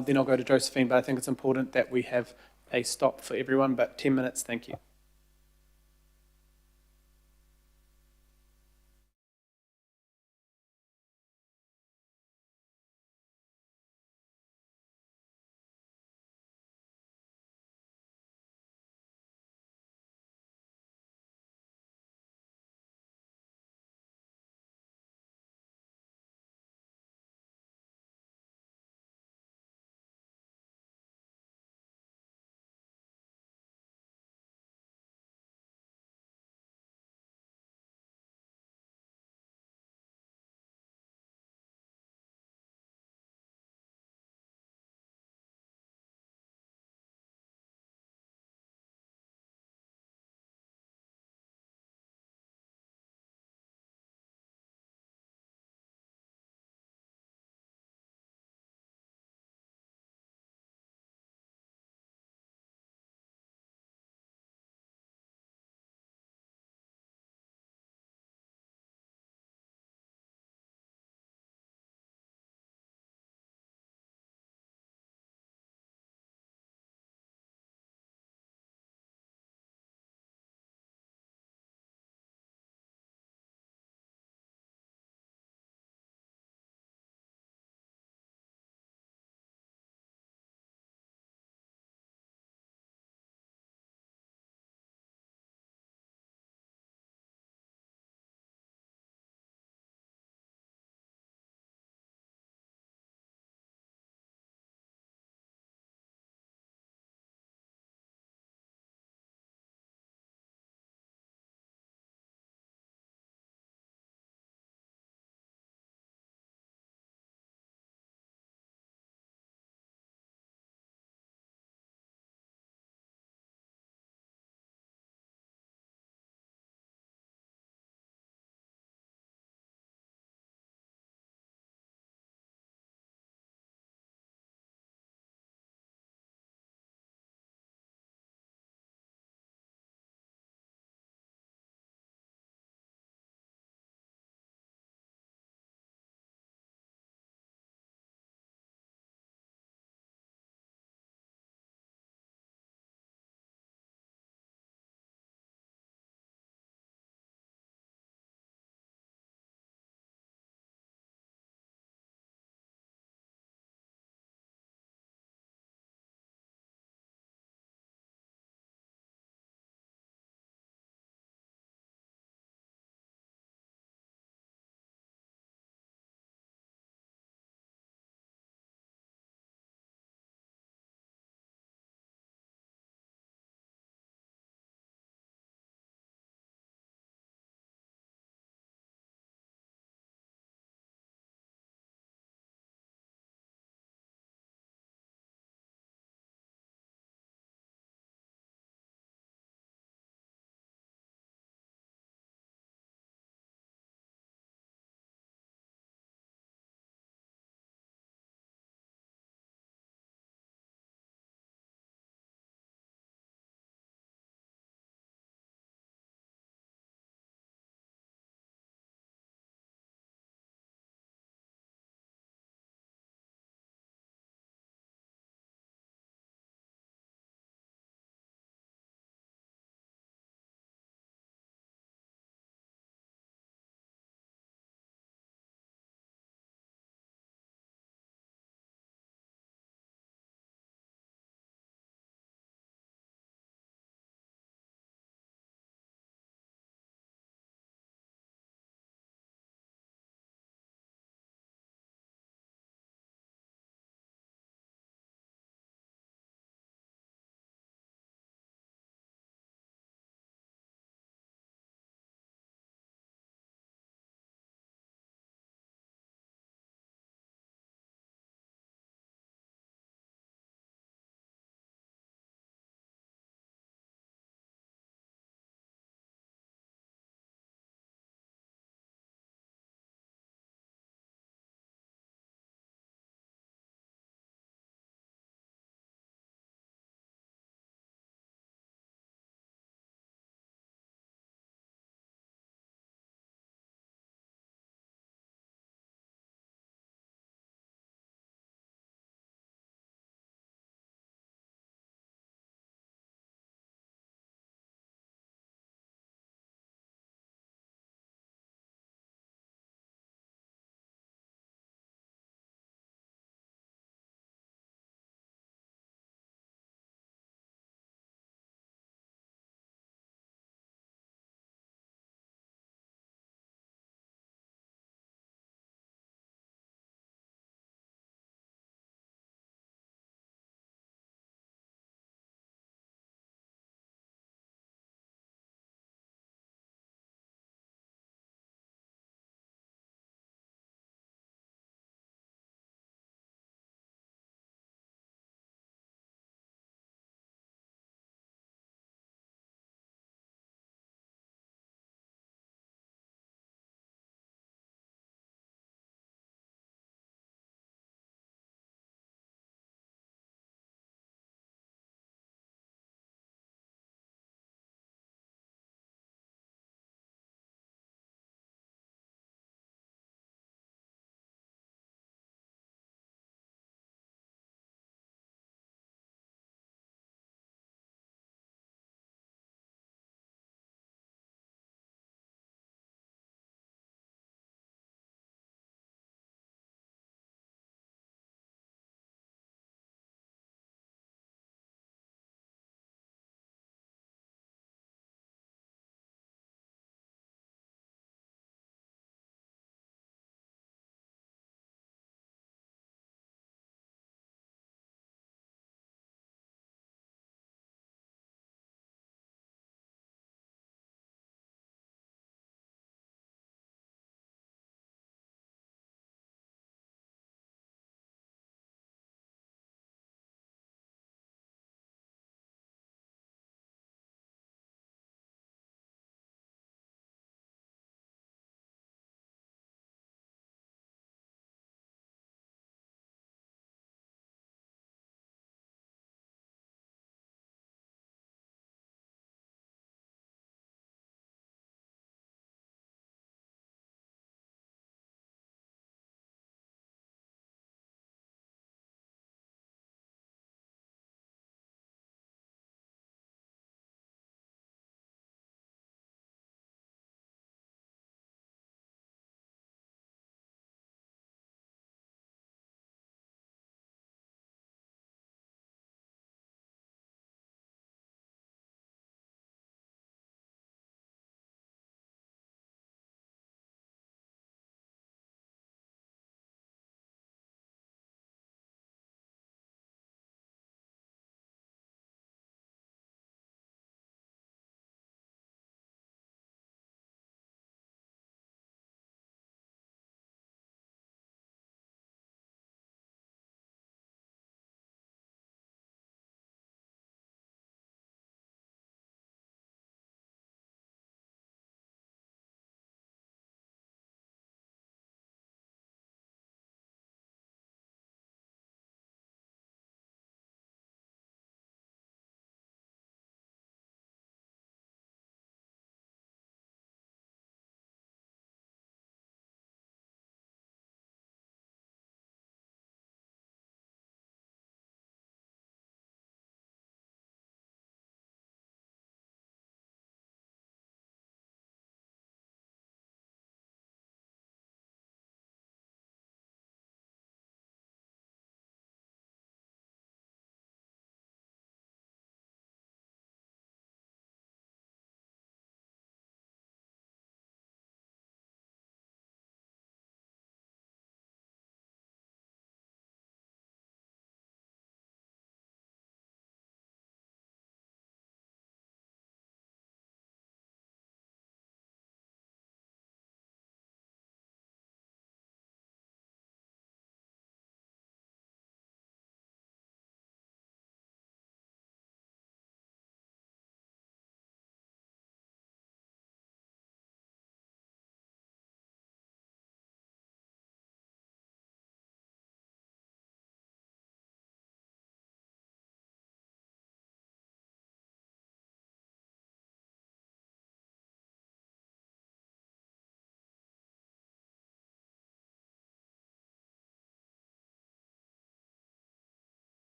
then I'll go to Josephine, but I think it's important that we have a stop for everyone, but 10 minutes, thank you.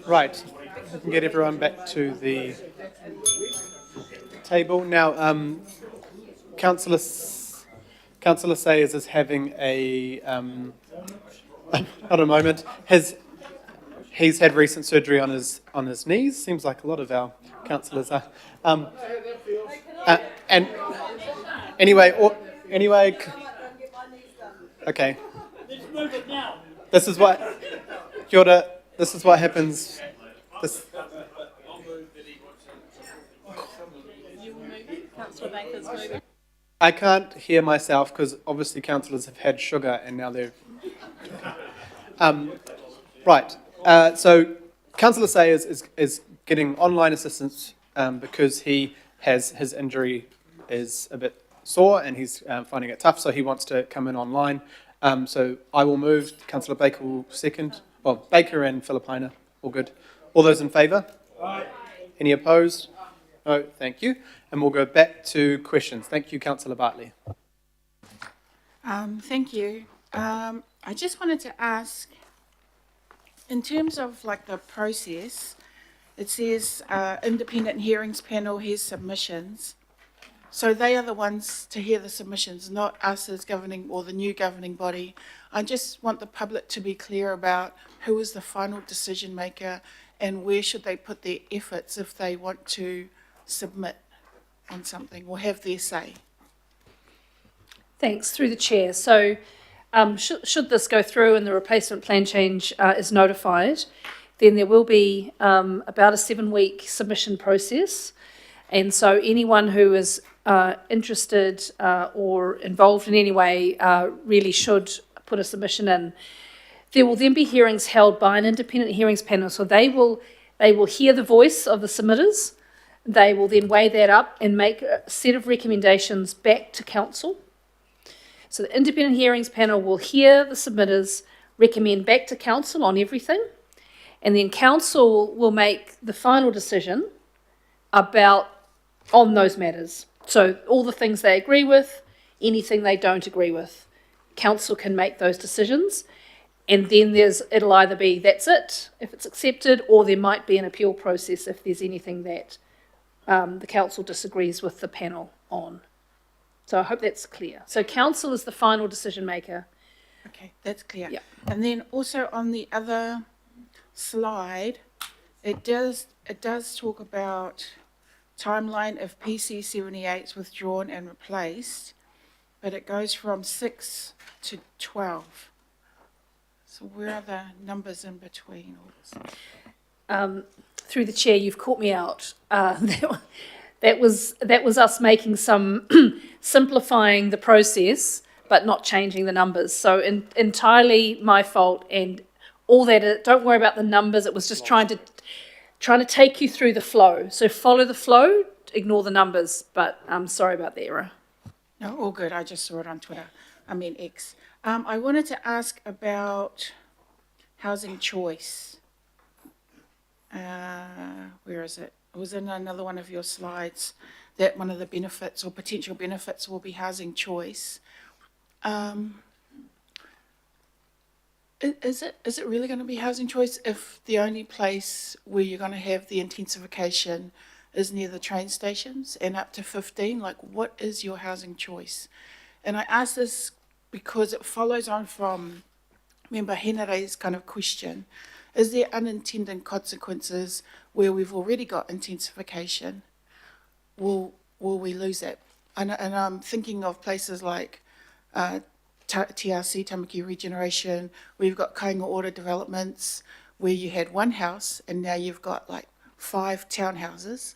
Right, we can get everyone back to the table. Now, Councillor Sayers is having a, not a moment, he's had recent surgery on his knees. Seems like a lot of our councillors are. And anyway, okay. Let's move it now. This is what, kia ora, this is what happens. This, Councillor Baker's moving. I can't hear myself because obviously councillors have had sugar and now they're... right, so Councillor Sayers is getting online assistance because his injury is a bit sore and he's finding it tough, so he wants to come in online. So I will move, Councillor Baker will second. Well, Baker and Filipina, all good. All those in favour? Aye. Any opposed? No, thank you. And we'll go back to questions. Thank you, Councillor Bartley. Thank you. I just wanted to ask, in terms of like the process, it says independent hearings panel hears submissions. So they are the ones to hear the submissions, not us as governing or the new governing body. I just want the public to be clear about who is the final decision maker and where should they put their efforts if they want to submit on something or have their say. Thanks, through the chair. So should this go through and the replacement plan change is notified, then there will be about a 7-week submission process. And so anyone who is interested or involved in any way really should put a submission in. There will then be hearings held by an independent hearings panel. So they will hear the voice of the submitters. They will then weigh that up and make a set of recommendations back to council. So the independent hearings panel will hear the submitters, recommend back to council on everything, and then council will make the final decision on those matters. So all the things they agree with, anything they don't agree with, council can make those decisions. And then it'll either be that's it if it's accepted, or there might be an appeal process if there's anything that the council disagrees with the panel on. So I hope that's clear. So council is the final decision maker. Okay, that's clear. Yeah. And then also on the other slide, it does talk about timeline of PC 78's withdrawn and replaced, but it goes from 6 to 12. So where are the numbers in between all this? Through the chair, you've caught me out. That was us making some simplifying the process, but not changing the numbers. So entirely my fault, and all that. Don't worry about the numbers. It was just trying to take you through the flow. So follow the flow, ignore the numbers. But I'm sorry about the error. No, all good. I just saw it on Twitter. I mean X. I wanted to ask about housing choice. Where is it? It was in another one of your slides that one of the benefits or potential benefits will be housing choice. Is it really going to be housing choice if the only place where you're going to have the intensification is near the train stations and up to 15? Like, what is your housing choice? And I ask this because it follows on from, remember, Henere's kind of question. Is there unintended consequences where we've already got intensification? Will we lose that? And I'm thinking of places like TRC, Tamaki Regeneration, where you've got kainga order developments, where you had one house and now you've got like 5 townhouses.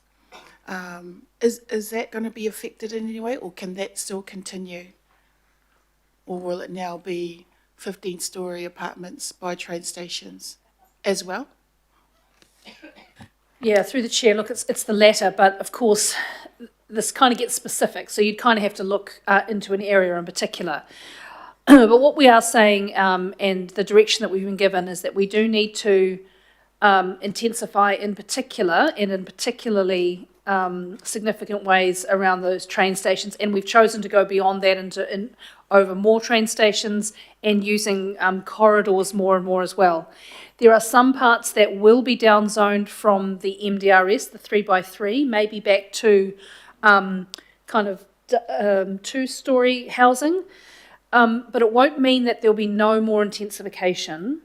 Is that going to be affected in any way, or can that still continue? Or will it now be 15-storey apartments by train stations as well? Yeah, through the chair, look, it's the latter, but of course this kind of gets specific, so you'd kind of have to look into an area in particular. But what we are saying, and the direction that we've been given, is that we do need to intensify in particular, and in particularly significant ways around those train stations, and we've chosen to go beyond that into over more train stations and using corridors more and more as well. There are some parts that will be downzoned from the MDRS, the 3x3, maybe back to kind of two-storey housing, but it won't mean that there'll be no more intensification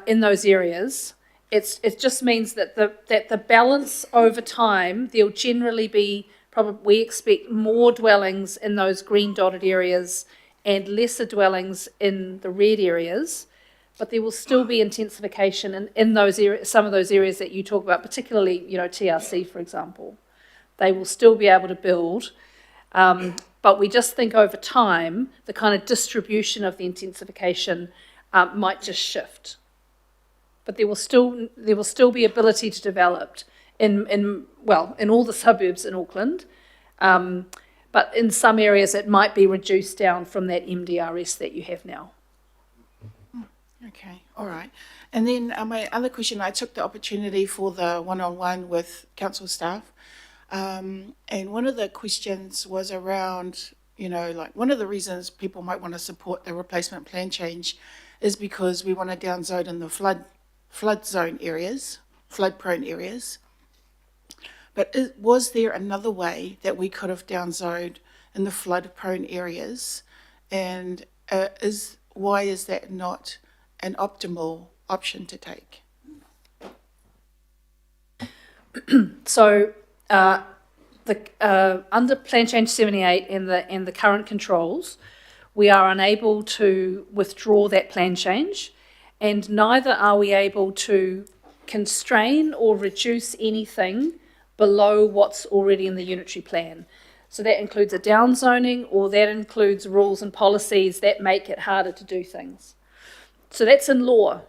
in those areas. It just means that the balance over time, there'll generally be we expect more dwellings in those green dotted areas and lesser dwellings in the red areas, but there will still be intensification in those areas, some of those areas that you talk about, particularly, TRC, for example. They will still be able to build, but we just think over time, the kind of distribution of the intensification might just shift. But there will still be ability to develop in all the suburbs in Auckland, but in some areas it might be reduced down from that MDRS that you have now. Okay, all right. And then my other question, I took the opportunity for the one-on-one with council staff, and one of the questions was around, one of the reasons people might want to support the replacement plan change is because we want to downzone in the flood zone areas, flood-prone areas. But was there another way that we could have downzoned in the flood-prone areas? And why is that not an optimal option to take? So under Plan Change 78 and the current controls, we are unable to withdraw that plan change, and neither are we able to constrain or reduce anything below what's already in the unitary plan. So that includes a downzoning, or that includes rules and policies that make it harder to do things. So that's in law,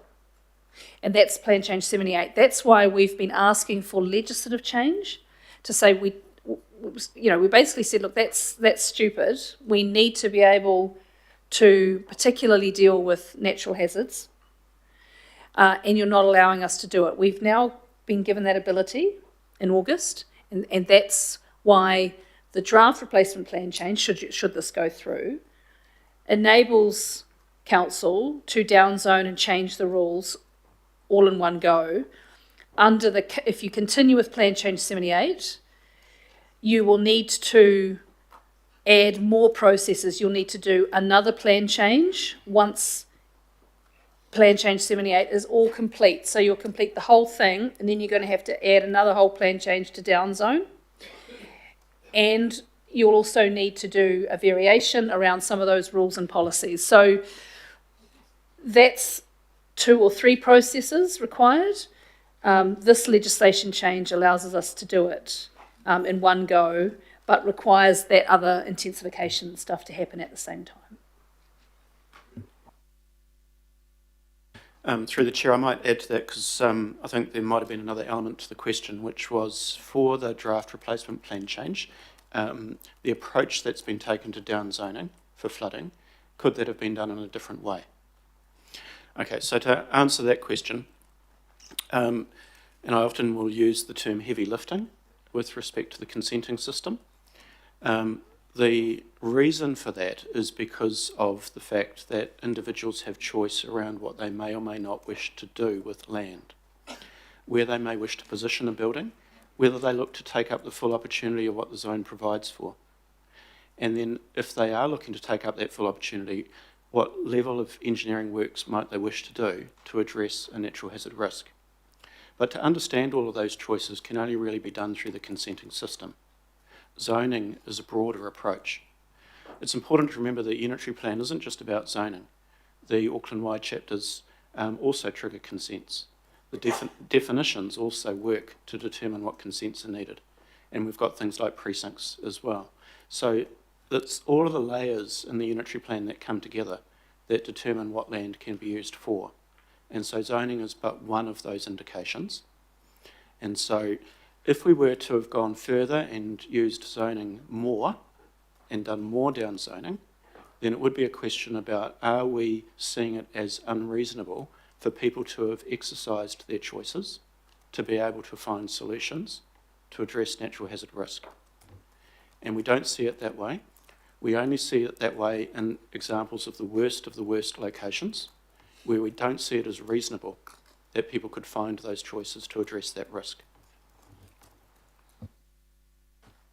and that's Plan Change 78. That's why we've been asking for legislative change to say we basically said, look, that's stupid. We need to be able to particularly deal with natural hazards, and you're not allowing us to do it. We've now been given that ability in August, and that's why the draft replacement plan change, should this go through, enables council to downzone and change the rules all in one go. If you continue with Plan Change 78, you will need to add more processes. You'll need to do another plan change once Plan Change 78 is all complete. So you'll complete the whole thing, and then you're going to have to add another whole plan change to downzone. And you'll also need to do a variation around some of those rules and policies. So that's 2 or 3 processes required. This legislation change allows us to do it in one go, but requires that other intensification stuff to happen at the same time. Through the Chair, I might add to that because I think there might have been another element to the question, which was for the draft replacement plan change, the approach that's been taken to downzoning for flooding, could that have been done in a different way? Okay, so to answer that question, and I often will use the term heavy lifting with respect to the consenting system. The reason for that is because of the fact that individuals have choice around what they may or may not wish to do with land, where they may wish to position a building, whether they look to take up the full opportunity of what the zone provides for. And then if they are looking to take up that full opportunity, what level of engineering works might they wish to do to address a natural hazard risk. But to understand all of those choices can only really be done through the consenting system. Zoning is a broader approach. It's important to remember that unitary plan isn't just about zoning. The Auckland-wide chapters also trigger consents. The definitions also work to determine what consents are needed. And we've got things like precincts as well. So it's all of the layers in the unitary plan that come together that determine what land can be used for. And so zoning is but one of those indications. And so if we were to have gone further and used zoning more and done more downzoning, then it would be a question about, are we seeing it as unreasonable for people to have exercised their choices, to be able to find solutions, to address natural hazard risk. And we don't see it that way. We only see it that way in examples of the worst locations, where we don't see it as reasonable that people could find those choices to address that risk.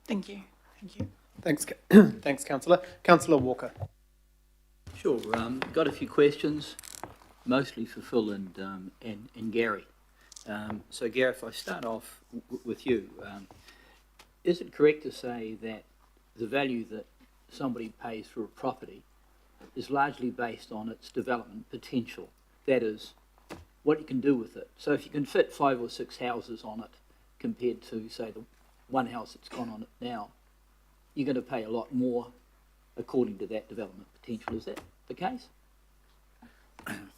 Thank you. Thank you. Thanks, thanks, Councillor. Councillor Walker. Sure. Got a few questions, mostly for Phil and Gary. So, Gary, if I start off with you, is it correct to say that the value that somebody pays for a property is largely based on its development potential? That is, what you can do with it. So if you can fit 5 or 6 houses on it compared to, say, the one house that's gone on it now, you're going to pay a lot more according to that development potential. Is that the case?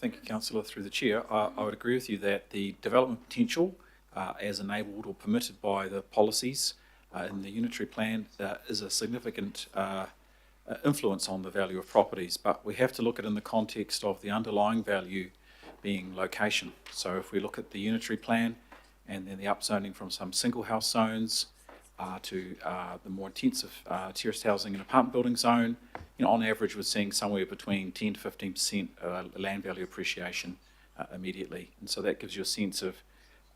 Thank you, Councillor. Through the Chair, I would agree with you that the development potential, as enabled or permitted by the policies in the unitary plan, is a significant influence on the value of properties, but we have to look at it in the context of the underlying value being location. So if we look at the unitary plan and then the upzoning from some single house zones to the more intensive terraced housing and apartment building zone, on average we're seeing somewhere between 10 to 15% land value appreciation immediately, and so that gives you a sense of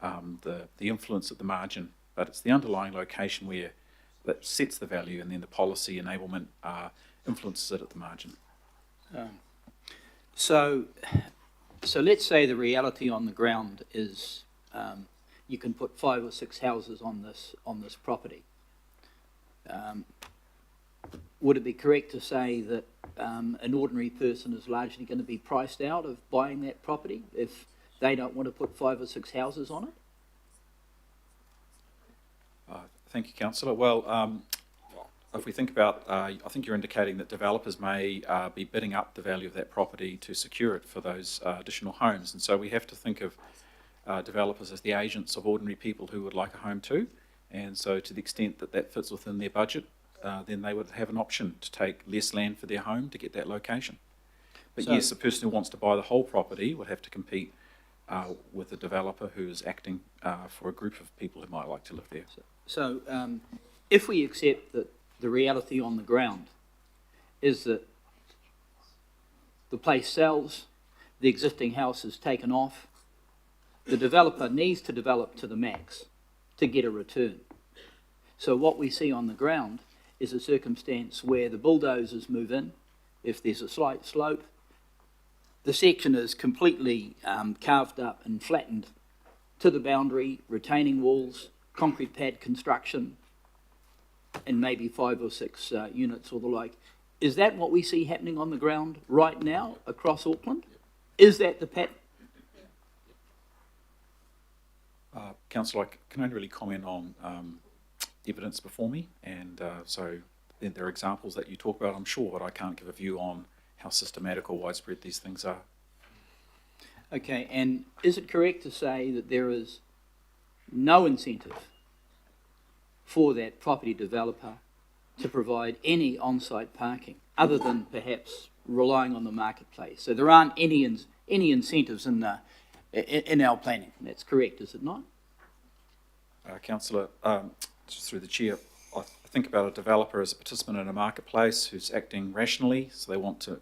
the influence at the margin. But it's the underlying location that sets the value, and then the policy enablement influences it at the margin. So let's say the reality on the ground is you can put 5 or 6 houses on this property. Would it be correct to say that an ordinary person is largely going to be priced out of buying that property if they don't want to put 5 or 6 houses on it? Thank you, Councillor. Well, if we think about, I think you're indicating that developers may be bidding up the value of that property to secure it for those additional homes, and so we have to think of developers as the agents of ordinary people who would like a home too, and so to the extent that that fits within their budget, then they would have an option to take less land for their home to get that location. But yes, the person who wants to buy the whole property would have to compete with a developer who is acting for a group of people who might like to live there. So if we accept that the reality on the ground is that the place sells, the existing house is taken off, the developer needs to develop to the max to get a return. So what we see on the ground is a circumstance where the bulldozers move in, if there's a slight slope, the section is completely carved up and flattened to the boundary, retaining walls, concrete pad construction, and maybe 5 or 6 units or the like. Is that what we see happening on the ground right now across Auckland? Is that the pattern? Councillor, I can only really comment on evidence before me, and so then there are examples that you talk about, I'm sure, but I can't give a view on how systematic or widespread these things are. Okay, and is it correct to say that there is no incentive for that property developer to provide any on-site parking other than perhaps relying on the marketplace? So there aren't any incentives in our planning. That's correct, is it not? Councillor, just through the Chair, I think about a developer as a participant in a marketplace who's acting rationally, so they want to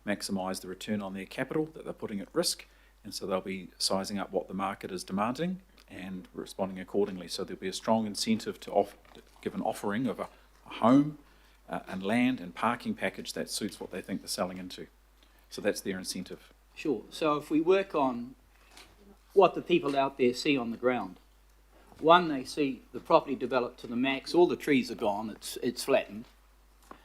maximise the return on their capital that they're putting at risk, and so they'll be sizing up what the market is demanding and responding accordingly. So there'll be a strong incentive to give an offering of a home and land and parking package that suits what they think they're selling into. So that's their incentive. Sure. So if we work on what the people out there see on the ground, one, they see the property developed to the max, all the trees are gone, it's flattened.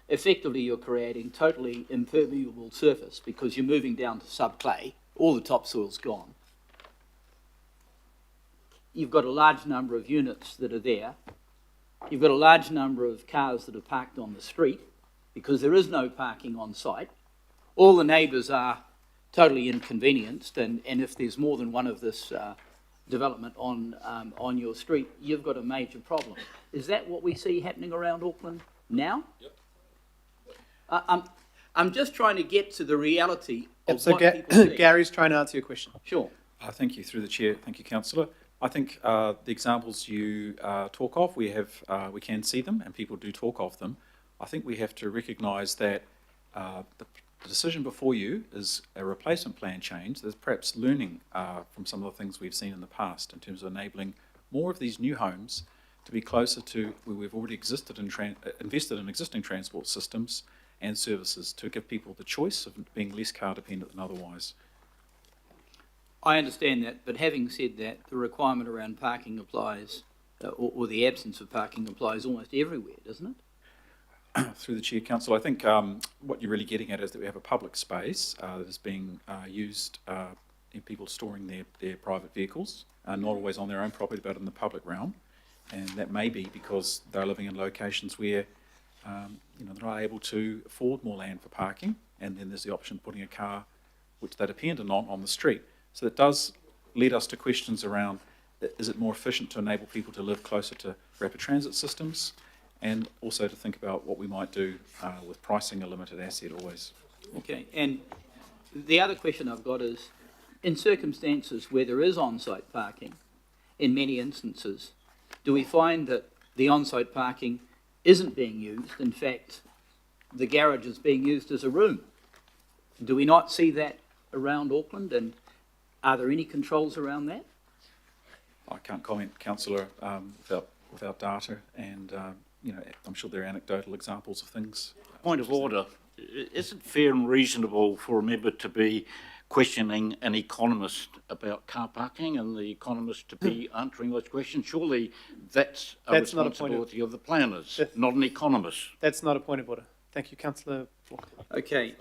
Effectively, you're creating totally impermeable surface because you're moving down to subclay, all the topsoil's gone. You've got a large number of units that are there. You've got a large number of cars that are parked on the street because there is no parking on site. All the neighbours are totally inconvenienced, and if there's more than one of this development on your street, you've got a major problem. Is that what we see happening around Auckland now? Yep. I'm just trying to get to the reality of what people see. Gary's trying to answer your question. Sure. Thank you, through the Chair. Thank you, Councillor. I think the examples you talk of, we can see them, and people do talk of them. I think we have to recognise that the decision before you is a replacement plan change. There's perhaps learning from some of the things we've seen in the past in terms of enabling more of these new homes to be closer to where we've already invested in existing transport systems and services to give people the choice of being less car dependent than otherwise. I understand that, but having said that, the requirement around parking applies, or the absence of parking applies almost everywhere, doesn't it? Through the Chair, Council, I think what you're really getting at is that we have a public space that is being used in people storing their private vehicles, not always on their own property but in the public realm, and that may be because they're living in locations where they're not able to afford more land for parking, and then there's the option of putting a car, which they're dependent on the street. So it does lead us to questions around, is it more efficient to enable people to live closer to rapid transit systems, and also to think about what we might do with pricing a limited asset always. Okay, and the other question I've got is, in circumstances where there is on-site parking, in many instances, do we find that the on-site parking isn't being used? In fact, the garage is being used as a room. Do we not see that around Auckland, and are there any controls around that? I can't comment, Councillor, without data, and I'm sure there are anecdotal examples of things. Point of order. Is it fair and reasonable for a member to be questioning an economist about car parking and the economist to be answering those questions? Surely that's a That's not a point responsibility of the planners, not an economist. That's not a point of order. Thank you, Councillor Walker. Okay,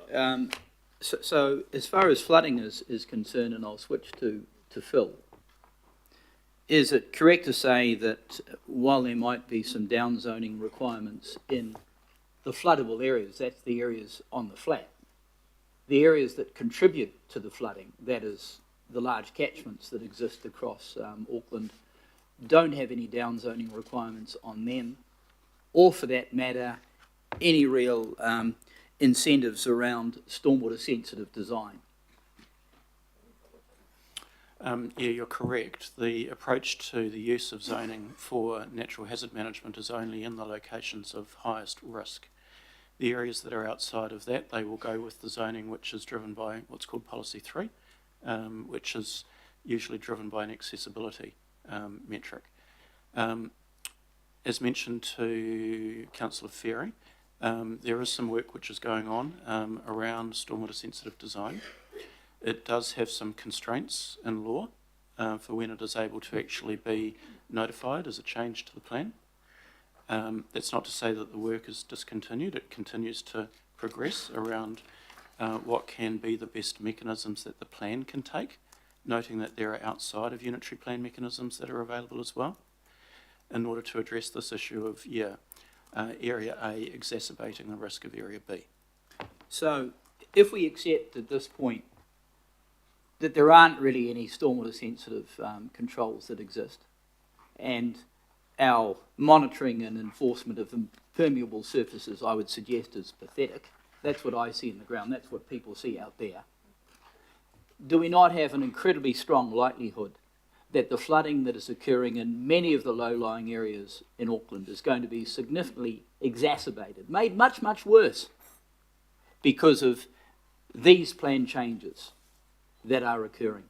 so as far as flooding is concerned, and I'll switch to Phil, is it correct to say that while there might be some downzoning requirements in the floodable areas, that's the areas on the flat, the areas that contribute to the flooding, that is the large catchments that exist across Auckland, don't have any downzoning requirements on them, or for that matter, any real incentives around stormwater sensitive design? Yeah, you're correct. The approach to the use of zoning for natural hazard management is only in the locations of highest risk. The areas that are outside of that, they will go with the zoning which is driven by what's called Policy 3, which is usually driven by an accessibility metric. As mentioned to Councillor Ferry, there is some work which is going on around stormwater sensitive design. It does have some constraints in law for when it is able to actually be notified as a change to the plan. That's not to say that the work is discontinued. It continues to progress around what can be the best mechanisms that the plan can take, noting that there are outside of unitary plan mechanisms that are available as well, in order to address this issue of, Area A exacerbating the risk of Area B. So if we accept at this point that there aren't really any stormwater sensitive controls that exist, and our monitoring and enforcement of impermeable surfaces, I would suggest, is pathetic. That's what I see in the ground. That's what people see out there. Do we not have an incredibly strong likelihood that the flooding that is occurring in many of the low-lying areas in Auckland is going to be significantly exacerbated, made much, much worse because of these plan changes that are occurring?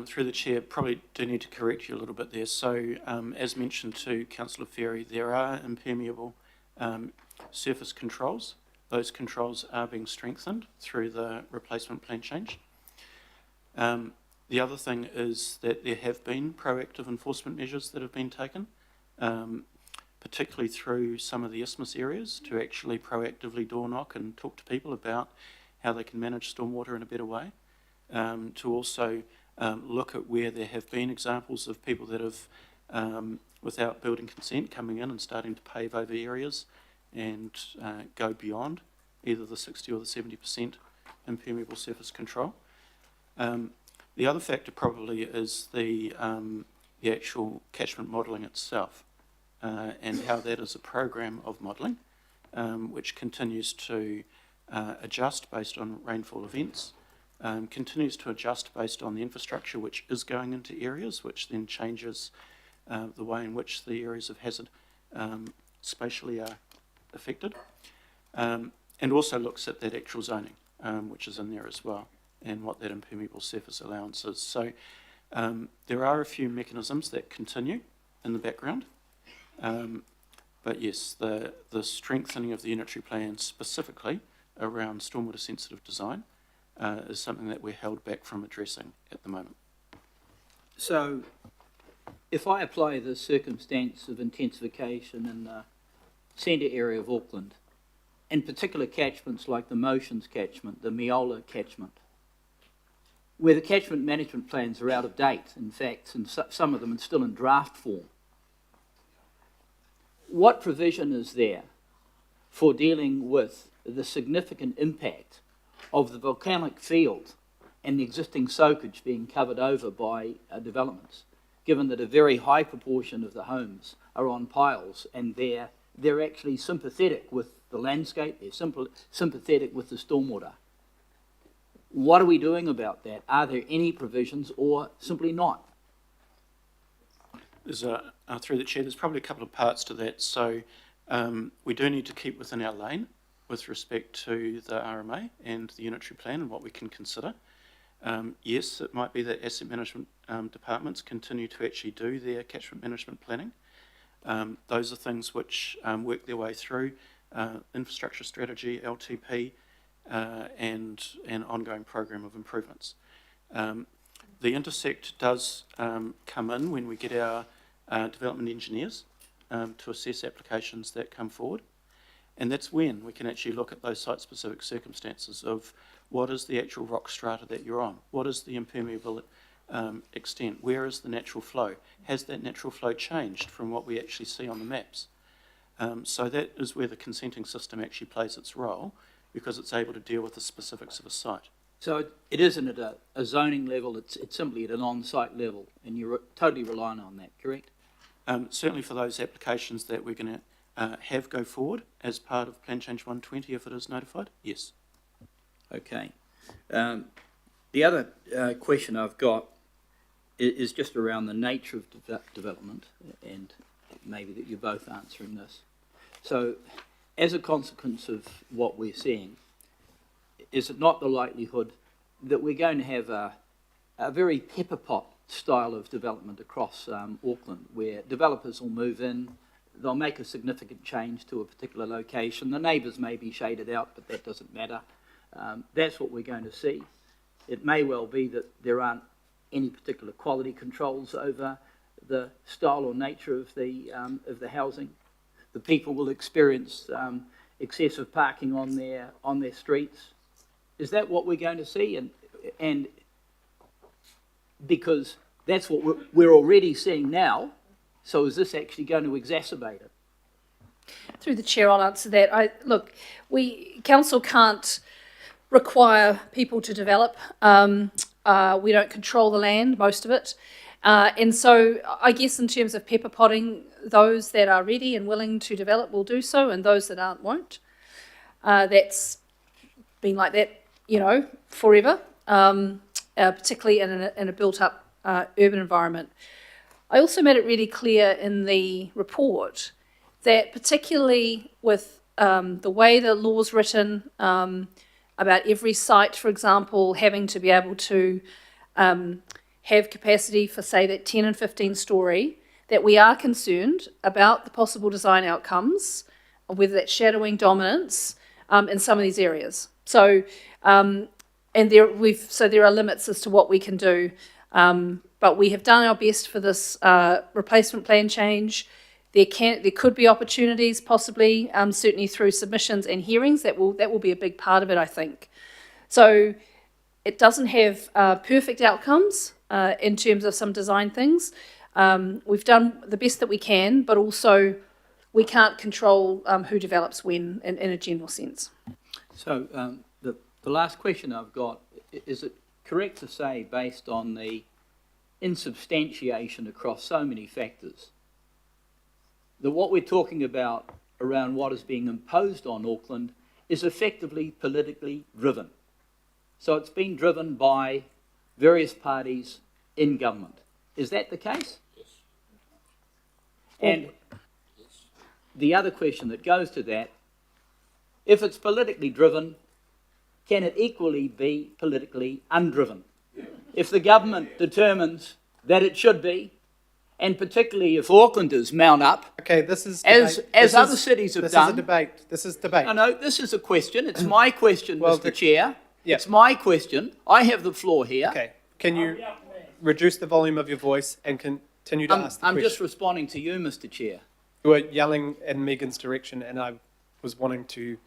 Through the Chair, probably do need to correct you a little bit there. So, as mentioned to Councillor Ferry, there are impermeable surface controls. Those controls are being strengthened through the replacement plan change. The other thing is that there have been proactive enforcement measures that have been taken, particularly through some of the isthmus areas, to actually proactively door knock and talk to people about how they can manage stormwater in a better way, to also look at where there have been examples of people that have, without building consent, coming in and starting to pave over areas and go beyond either the 60 or the 70% impermeable surface control. The other factor probably is the actual catchment modelling itself, and how that is a program of modelling which continues to adjust based on rainfall events, continues to adjust based on the infrastructure which is going into areas, which then changes the way in which the areas of hazard spatially are affected, and also looks at that actual zoning, which is in there as well, and what that impermeable surface allowance is. So there are a few mechanisms that continue in the background, but yes, the strengthening of the unitary plan specifically around stormwater sensitive design is something that we're held back from addressing at the moment. So, if I apply the circumstance of intensification in the centre area of Auckland, in particular catchments like the Motions catchment, the Miola catchment, where the catchment management plans are out of date, in fact, and some of them are still in draft form, what provision is there for dealing with the significant impact of the volcanic field and the existing soakage being covered over by developments, given that a very high proportion of the homes are on piles and they're actually sympathetic with the landscape, they're sympathetic with the stormwater? What are we doing about that? Are there any provisions or simply not? There's through the chair, there's probably a couple of parts to that. So we do need to keep within our lane with respect to the RMA and the unitary plan and what we can consider. Yes, it might be that asset management departments continue to actually do their catchment management planning. Those are things which work their way through infrastructure strategy, LTP, and an ongoing program of improvements. The intersect does come in when we get our development engineers to assess applications that come forward. And that's when we can actually look at those site-specific circumstances of what is the actual rock strata that you're on, what is the impermeable extent, where is the natural flow, has that natural flow changed from what we actually see on the maps? So that is where the consenting system actually plays its role, because it's able to deal with the specifics of a site. So it isn't at a zoning level, it's simply at an on-site level, and you're totally relying on that, correct? Certainly for those applications that we're going to have go forward as part of Plan Change 120, if it is notified, yes. Okay. The other question I've got is just around the nature of development, and maybe that you're both answering this. So, as a consequence of what we're seeing, is it not the likelihood that we're going to have a very pepper pot style of development across Auckland, where developers will move in, they'll make a significant change to a particular location, the neighbours may be shaded out, but that doesn't matter. That's what we're going to see. It may well be that there aren't any particular quality controls over the style or nature of the housing. The people will experience excessive parking on their streets. Is that what we're going to see? And because that's what we're already seeing now, so is this actually going to exacerbate it? Through the chair, I'll answer that. Council can't require people to develop. We don't control the land, most of it. And so I guess in terms of pepper potting, those that are ready and willing to develop will do so, and those that aren't won't. That's been like that, forever, particularly in a built-up urban environment. I also made it really clear in the report that particularly with the way the law's written, about every site, for example, having to be able to have capacity for, say, that 10 and 15 story, that we are concerned about the possible design outcomes, whether that's shadowing dominance in some of these areas. So, there are limits as to what we can do, but we have done our best for this replacement plan change. There could be opportunities, possibly, certainly through submissions and hearings. That will be a big part of it, I think. So it doesn't have perfect outcomes in terms of some design things. We've done the best that we can, but also we can't control who develops when, in a general sense. So the last question I've got, is it correct to say, based on the insubstantiation across so many factors, that what we're talking about around what is being imposed on Auckland is effectively politically driven? So it's been driven by various parties in government. Is that the case? Yes. And the other question that goes to that, if it's politically driven, can it equally be politically undriven? If the government determines that it should be, and particularly if Aucklanders mount up, Okay, this is as debate. other cities have This done. is a debate. This is debate. No, this is a question. It's my question, Well, Mr. Chair. yeah. It's my question. I have the floor here. Okay, can you reduce the volume of your voice and continue to ask the I'm question? just responding to you, Mr. Chair. You were yelling in Megan's direction, and I was wanting to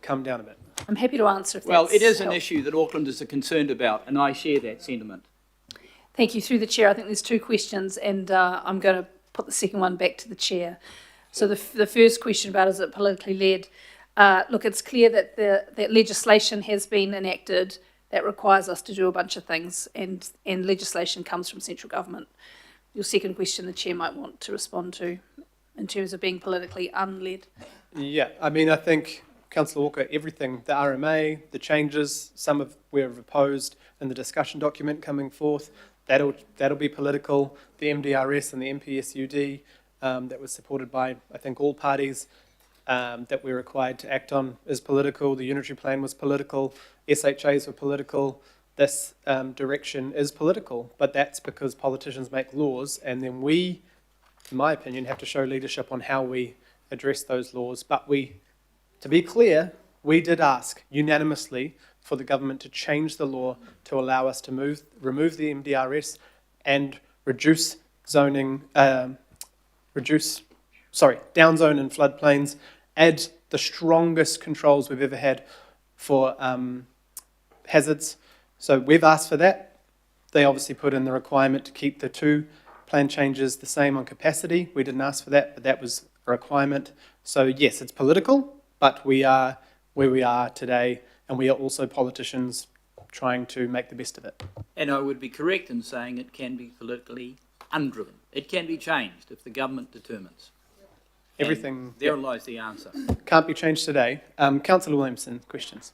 come down a bit. I'm happy to answer if Well, that's it is an help. issue that Aucklanders are concerned about, and I share that sentiment. Thank you. Through the chair, I think there's two questions, and I'm going to put the second one back to the chair. So the first question about is it politically led? Look, it's clear that that legislation has been enacted that requires us to do a bunch of things, and legislation comes from central government. Your second question, the chair might want to respond to, in terms of being politically unled. Yeah, I mean, I think, Councillor Walker, everything, the RMA, the changes, some of we've opposed in the discussion document coming forth, that'll be political. The MDRS and the MPSUD that was supported by, I think, all parties that we're required to act on is political. The unitary plan was political. SHAs were political. This direction is political, but that's because politicians make laws, and then we, in my opinion, have to show leadership on how we address those laws. But to be clear, we did ask unanimously for the government to change the law to allow us to remove the MDRS and reduce zoning, downzone and floodplains, add the strongest controls we've ever had for hazards. So we've asked for that. They obviously put in the requirement to keep the two plan changes the same on capacity. We didn't ask for that, but that was a requirement. So yes, it's political, but we are where we are today, and we are also politicians trying to make the best of it. And I would be correct in saying it can be politically undriven. It can be changed if the government determines. Everything And there lies the answer. can't be changed today. Councillor Williamson, questions?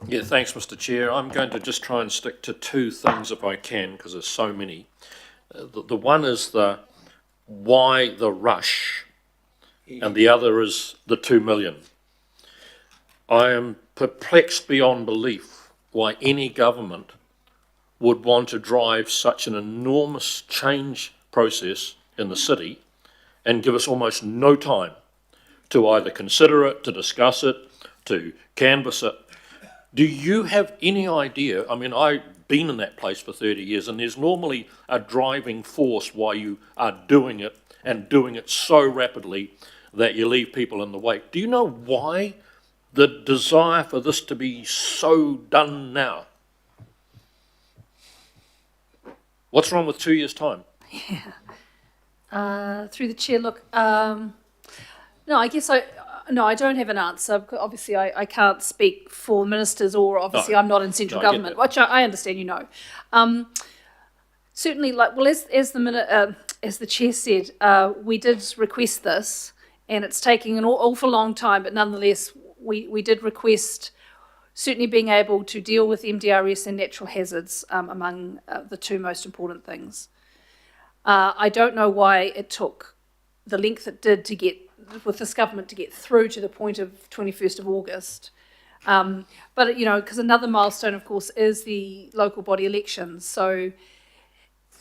Yeah, thanks, Mr. Chair. I'm going to just try and stick to two things if I can, because there's so many. The one is the why the rush, and the other is the 2 million. I am perplexed beyond belief why any government would want to drive such an enormous change process in the city and give us almost no time to either consider it, to discuss it, to canvass it. Do you have any idea? I mean, I've been in that place for 30 years, and there's normally a driving force why you are doing it, and doing it so rapidly that you leave people in the wake. Do you know why the desire for this to be so done now? What's wrong with 2 years' time? Through the chair, look, no, I guess I don't have an answer. Obviously, I can't speak for ministers, or obviously No. I'm not in central No, I get government, that. which I understand, you know. Certainly, as the chair said, we did request this, and it's taking an awful long time, but nonetheless, we did request certainly being able to deal with MDRS and natural hazards among the two most important things. I don't know why it took the length it did to get with this government to get through to the point of 21st of August. But, you know, because another milestone, of course, is the local body elections. So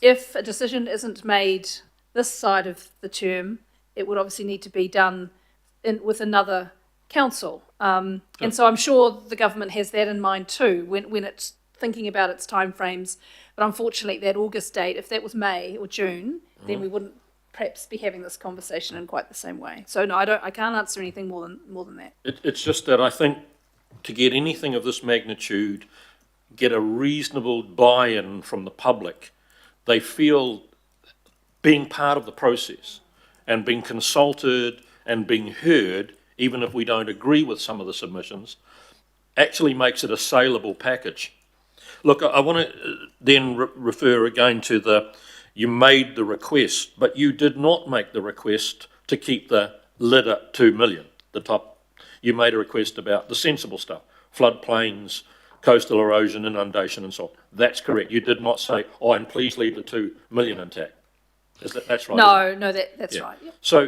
if a decision isn't made this side of the term, it would obviously need to be done with another council. And so I'm sure the government has that in mind too when it's thinking about its timeframes. But unfortunately, that August date, if that was May or June, then we wouldn't perhaps be having this conversation in quite the same way. So no, I can't answer anything more than that. It's just that I think to get anything of this magnitude, get a reasonable buy-in from the public, they feel being part of the process and being consulted and being heard, even if we don't agree with some of the submissions, actually makes it a saleable package. Look, I want to then refer again to you made the request, but you did not make the request to keep the lid at 2 million, the top. You made a request about the sensible stuff, floodplains, coastal erosion, inundation and so on. That's correct. You did not say, oh, and please leave the 2 million intact. That's right? No, that's Yeah. right. Yep. So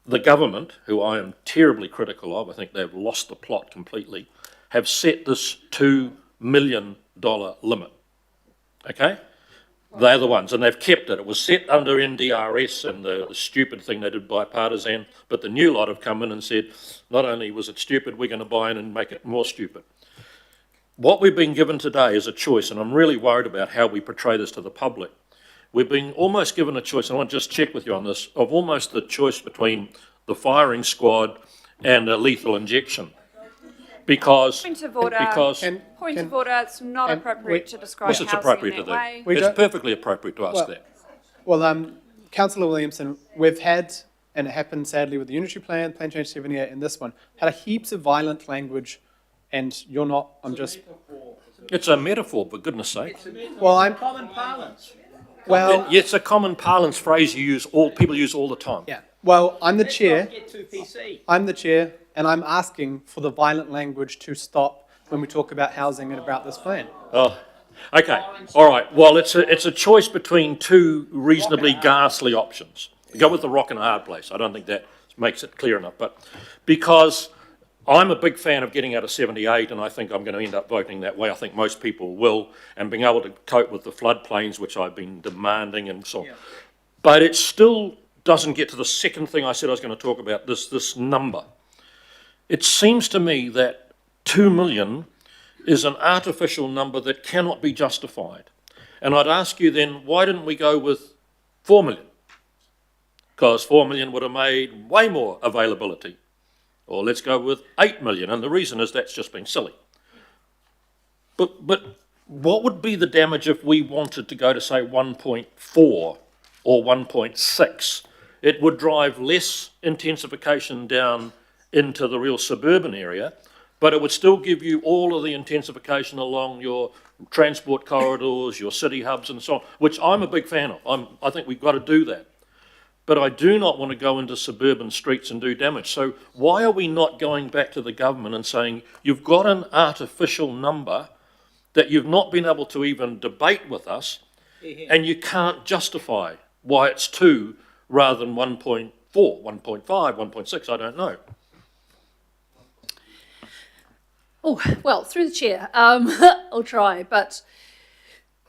the government, who I am terribly critical of, I think they've lost the plot completely, have set this $2 million limit. Okay? They're the ones, and they've kept it. It was set under NDRS and the stupid thing they did bipartisan, but the new lot have come in and said, not only was it stupid, we're going to buy in and make it more stupid. What we've been given today is a choice, and I'm really worried about how we portray this to the public. We've been almost given a choice, and I want to just check with you on this, of almost the choice between the firing squad and a lethal injection. Because, Point of order. Point of order, it's not appropriate to describe yes, it's housing appropriate in to that do. way. It's perfectly appropriate to ask that. Well, Councillor Williamson, we've had, and it happened sadly with the Unitary Plan, Plan Change 78, and this one, had a heaps of violent language, and you're not, I'm just... It's a metaphor, for goodness sake. Well, I'm... Common parlance. Well, It's a common parlance phrase people use all the time. yeah. Well, I'm the chair. Get too PC. I'm the chair, and I'm asking for the violent language to stop when we talk about housing and about this plan. Oh, okay, all right. Well, it's a choice between two reasonably ghastly options. Go with the rock and a hard place. I don't think that makes it clear enough, but because I'm a big fan of getting out of 78, and I think I'm going to end up voting that way. I think most people will, and being able to cope with the floodplains, which I've been demanding and so on. Yeah. But it still doesn't get to the second thing I said I was going to talk about, this number. It seems to me that 2 million is an artificial number that cannot be justified. And I'd ask you then, why didn't we go with 4 million? Because 4 million would have made way more availability. Or let's go with 8 million, and the reason is that's just been silly. But what would be the damage if we wanted to go to, say, 1.4 or 1.6? It would drive less intensification down into the real suburban area, but it would still give you all of the intensification along your transport corridors, your city hubs and so on, which I'm a big fan of. I think we've got to do that. But I do not want to go into suburban streets and do damage. So why are we not going back to the government and saying, you've got an artificial number that you've not been able to even debate with us, and you can't justify why it's 2 rather than 1.4, 1.5, 1.6, I don't know. Oh, well, through the chair, I'll try. But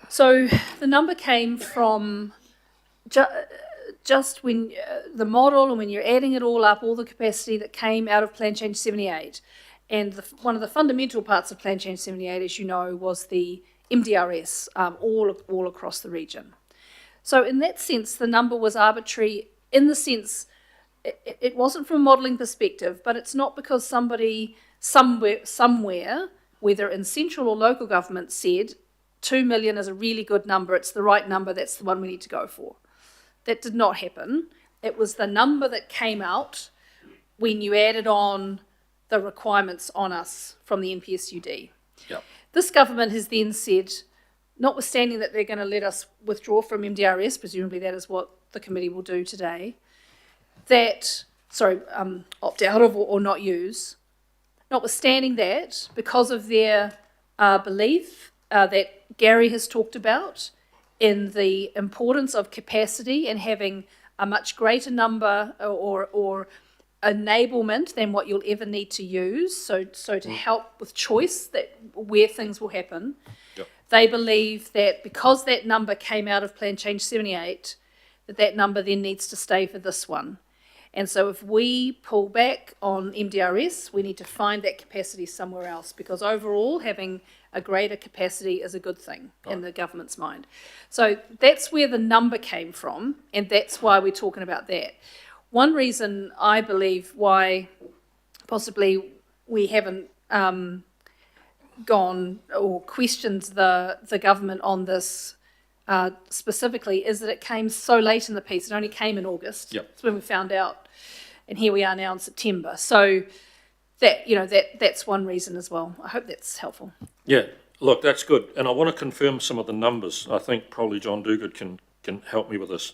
so the number came from just when the model and when you're adding it all up, all the capacity that came out of Plan Change 78. And one of the fundamental parts of Plan Change 78, as you know, was the MDRS all across the region. So in that sense, the number was arbitrary in the sense it wasn't from a modelling perspective, but it's not because somebody somewhere, whether in central or local government, said 2 million is a really good number, it's the right number, that's the one we need to go for. That did not happen. It was the number that came out when you added on the requirements on us from the NPSUD. Yep. This government has then said, notwithstanding that they're going to let us withdraw from MDRS, presumably that is what the committee will do today, opt out of or not use, notwithstanding that, because of their belief that Gary has talked about in the importance of capacity and having a much greater number or enablement than what you'll ever need to use, so to help with choice that where things will happen. Yep. They believe that because that number came out of Plan Change 78, that number then needs to stay for this one. And so if we pull back on MDRS, we need to find that capacity somewhere else, because overall having a greater capacity is a good thing in the government's mind. So that's where the number came from, and that's why we're talking about that. One reason I believe why possibly we haven't gone or questioned the government on this specifically is that it came so late in the piece. It only came in August. Yep. That's when we found out, and here we are now in September. So that's one reason as well. I hope that's helpful. Yeah, look, that's good. And I want to confirm some of the numbers. I think probably John Duguid can help me with this.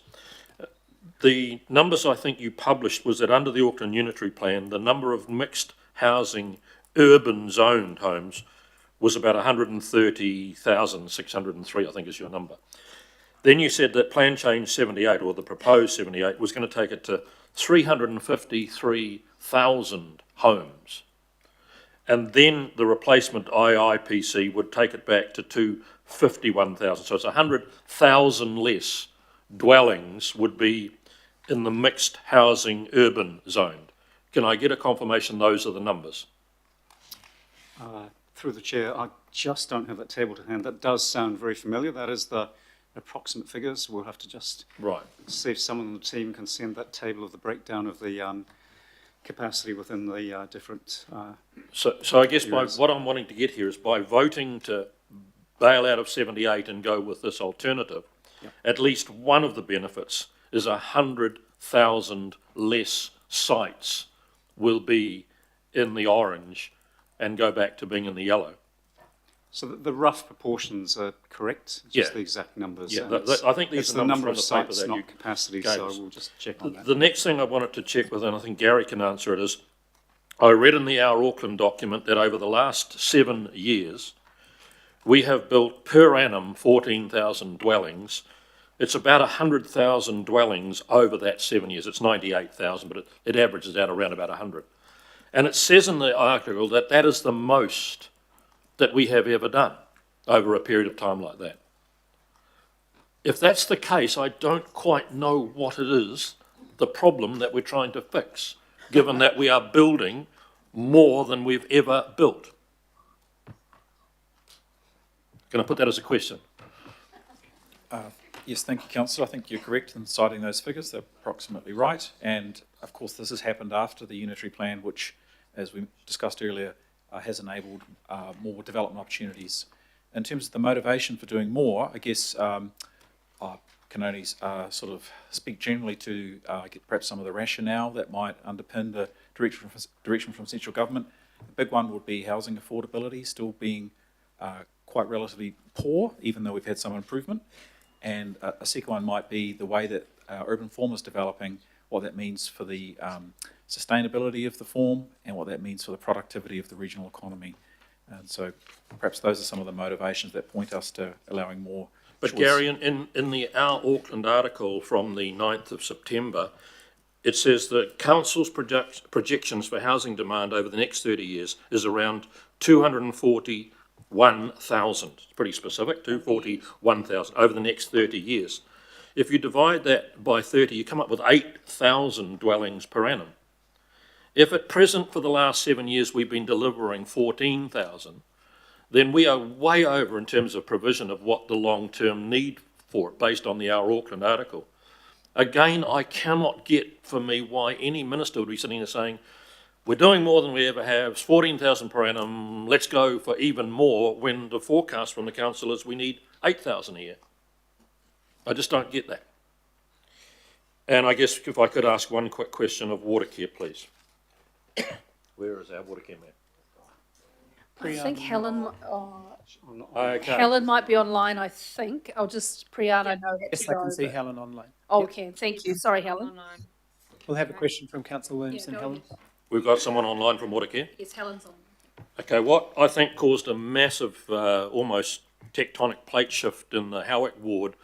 the numbers I think you published was that under the Auckland Unitary Plan, the number of mixed housing urban zoned homes was about 130,603, I think is your number. Then you said that Plan Change 78, or the proposed 78, was going to take it to 353,000 homes. And then the replacement IIPC would take it back to 251,000. So it's 100,000 less dwellings would be in the mixed housing urban zone. Can I get a confirmation those are the numbers? Through the chair, I just don't have that table to hand. That does sound very familiar. That is the approximate figures. We'll have to just see if someone on the team can send that table of the breakdown of the capacity within the different. So I guess what I'm wanting to get here is by voting to bail out of 78 and go with this alternative, at least one of the benefits is 100,000 less sites will be in the orange and go back to being in the yellow. So the rough proportions are correct, just the exact numbers. Yeah, I think these are the number of from the sites, paper that not capacity, so we'll just check on that. The next thing I wanted to check with, and I think Gary can answer it, is I read in the Our Auckland document that over the last 7 years, we have built per annum 14,000 dwellings. It's about 100,000 dwellings over that 7 years. It's 98,000, but it averages out around about 100. And it says in the article that that is the most that we have ever done over a period of time like that. If that's the case, I don't quite know what it is, the problem that we're trying to fix, given that we are building more than we've ever built. Can I put that as a question? Yes, thank you, Councillor. I think you're correct in citing those figures. They're approximately right. And of course, this has happened after the Unitary Plan, which, as we discussed earlier, has enabled more development opportunities. In terms of the motivation for doing more, I guess I can only sort of speak generally to get perhaps some of the rationale that might underpin the direction from central government. The big one would be housing affordability still being quite relatively poor, even though we've had some improvement. And a second one might be the way that urban form is developing, what that means for the sustainability of the form and what that means for the productivity of the regional economy. And so perhaps those are some of the motivations that point us to allowing more But choice. Gary, in the Our Auckland article from the 9th of September, it says that council's projections for housing demand over the next 30 years is around 241,000. It's pretty specific, 241,000 over the next 30 years. If you divide that by 30, you come up with 8,000 dwellings per annum. If at present for the last 7 years we've been delivering 14,000, then we are way over in terms of provision of what the long-term need for it, based on the Our Auckland article. Again, I cannot get for me why any minister would be sitting there saying, we're doing more than we ever have, it's 14,000 per annum, let's go for even more, when the forecast from the council is we need 8,000 a year. I just don't get that. And I guess if I could ask one quick question of water care, please. Where is our water care man? I think Helen, Okay. Helen might be online, I think. I'll just, Priyana, I know. Yes, I can see Helen online. Okay, thank you. Sorry, Helen. We'll have a question from Councillor Williamson, Helen. We've got someone online from water care. Yes, Helen's on. Okay, what I think caused a massive, almost tectonic plate shift in the Howick ward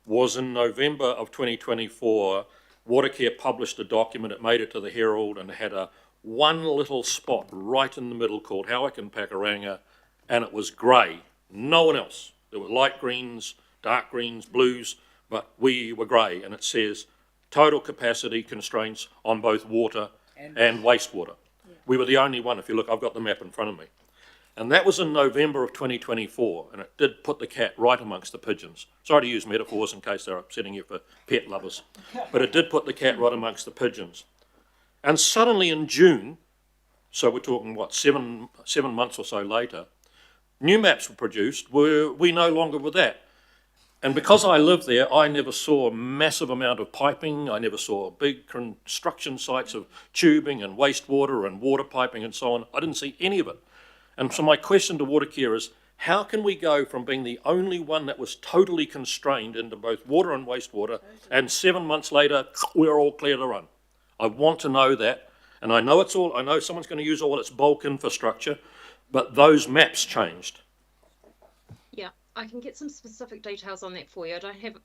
was in November of 2024, Watercare published a document, it made it to the Herald and had a one little spot right in the middle called Howick and Pakuranga, and it was grey, no one else. There were light greens, dark greens, blues, but we were grey, and it says total capacity constraints on both water and wastewater. Yeah. We were the only one, if you look, I've got the map in front of me. And that was in November of 2024, and it did put the cat right amongst the pigeons. Sorry to use metaphors in case they're upsetting you for pet lovers, but it did put the cat right amongst the pigeons. And suddenly in June, so we're talking, what, seven months or so later, new maps were produced, we no longer were that. And because I live there, I never saw a massive amount of piping, I never saw big construction sites of tubing and wastewater and water piping and so on. I didn't see any of it. And so my question to Watercare is, How can we go from being the only one that was totally constrained into both water and wastewater, and 7 months later, we're all clear to run? I want to know that, and I know someone's going to use all its bulk infrastructure, but those maps changed. Yeah, I can get some specific details on that for you. I don't have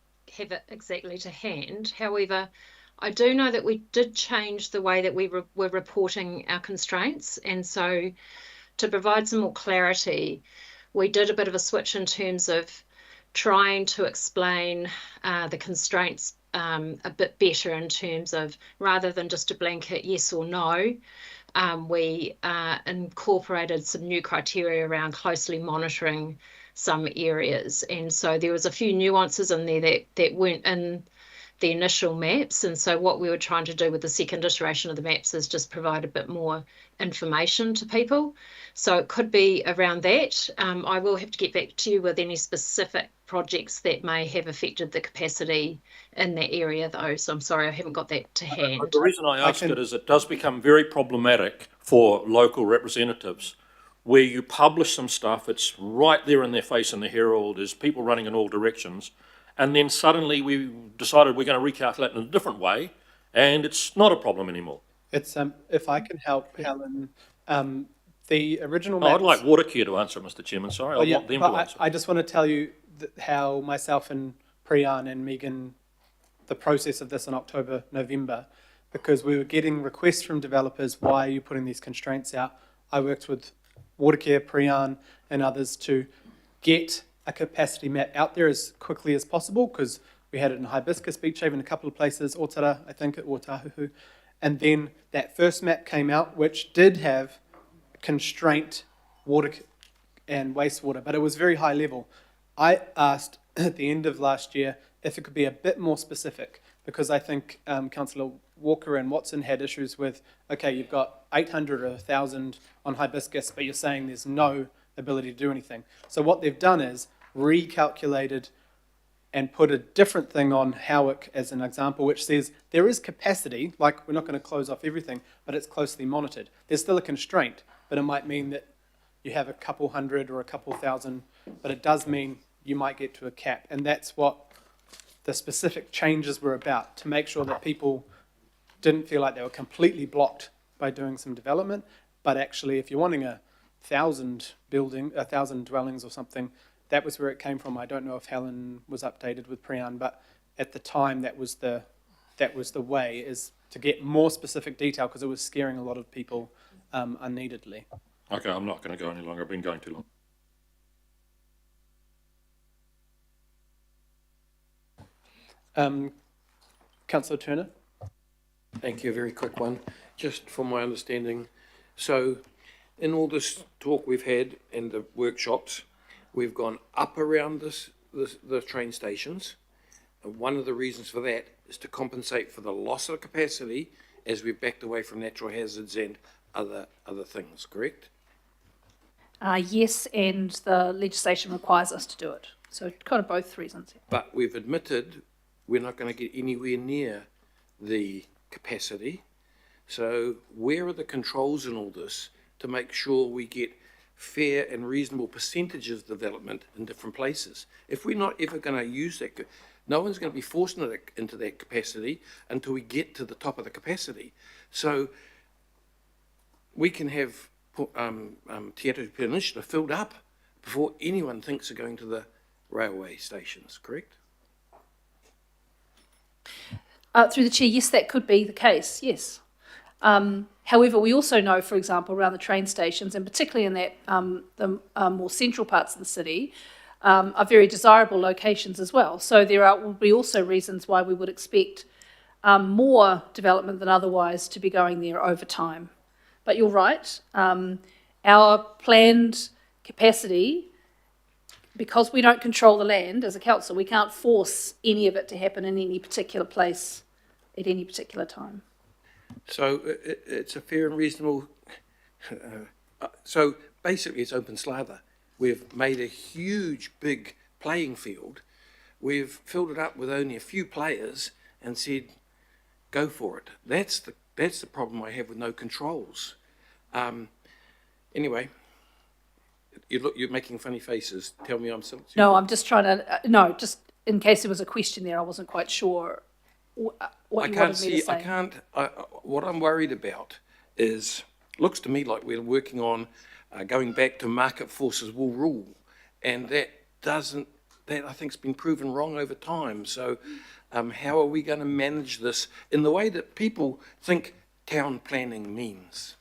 it exactly to hand. However, I do know that we did change the way that we were reporting our constraints. And so to provide some more clarity, we did a bit of a switch in terms of trying to explain the constraints a bit better in terms of, rather than just a blanket yes or no, we incorporated some new criteria around closely monitoring some areas. And so there was a few nuances in there that weren't in the initial maps. And so what we were trying to do with the second iteration of the maps is just provide a bit more information to people. So it could be around that. I will have to get back to you with any specific projects that may have affected the capacity in that area, though. So I'm sorry, I haven't got that to hand. The reason I ask it is it does become very problematic for local representatives, where you publish some stuff, it's right there in their face in the Herald, there's people running in all directions, and then suddenly we decided we're going to recalculate in a different way, and it's not a problem anymore. It's if I can help, Helen, the original Oh, maps... I'd like Watercare to answer, Mr. Chairman, sorry, I want them to answer. I just want to tell you how myself and Priyan and Megan, the process of this in October, November, because we were getting requests from developers, why are you putting these constraints out? I worked with Watercare, Priyan and others to get a capacity map out there as quickly as possible, because we had it in Hibiscus, Beach Haven, a couple of places, Otara, I think, at Otahuhu. And then that first map came out, which did have constraint water and wastewater, but it was very high level. I asked at the end of last year if it could be a bit more specific, because I think Councillor Walker and Watson had issues with, okay, you've got 800 or 1,000 on Hibiscus, but you're saying there's no ability to do anything. So what they've done is recalculated and put a different thing on Howick as an example, which says there is capacity, like we're not going to close off everything, but it's closely monitored. There's still a constraint, but it might mean that you have a couple hundred or a couple thousand, but it does mean you might get to a cap. And that's what the specific changes were about, to make sure that people didn't feel like they were completely blocked by doing some development, but actually if you're wanting 1,000 dwellings or something, that was where it came from. I don't know if Helen was updated with Priyan, but at the time that was the way, is to get more specific detail, because it was scaring a lot of people unneededly. Okay, I'm not going to go any longer. I've been going too long. Councillor Turner. Thank you. A very quick one. Just from my understanding, so in all this talk we've had and the workshops, we've gone up around the train stations. And one of the reasons for that is to compensate for the loss of capacity as we've backed away from natural hazards and other things, correct? Yes, and the legislation requires us to do it. So kind of both reasons. But we've admitted we're not going to get anywhere near the capacity. So where are the controls in all this to make sure we get fair and reasonable percentages of development in different places? If we're not ever going to use that, no one's going to be forcing it into that capacity until we get to the top of the capacity. So we can have Te Peninsula filled up before anyone thinks of going to the railway stations, correct? Through the chair, yes, that could be the case, yes. However, we also know, for example, around the train stations, and particularly in that the more central parts of the city, are very desirable locations as well. So there will be also reasons why we would expect more development than otherwise to be going there over time. But you're right, our planned capacity, because we don't control the land as a council, we can't force any of it to happen in any particular place at any particular time. So it's a fair and reasonable, so basically it's open slather. We've made a huge, big playing field. We've filled it up with only a few players and said, go for it. That's the problem I have with no controls. Anyway, you're making funny faces. Tell me I'm silly. No, I'm just trying to, no, just in case there was a question there, I wasn't quite sure what you wanted me to say. What I'm worried about is, looks to me like we're working on going back to market forces will rule, and that I think's been proven wrong over time. So how are we going to manage this in the way that people think town planning means?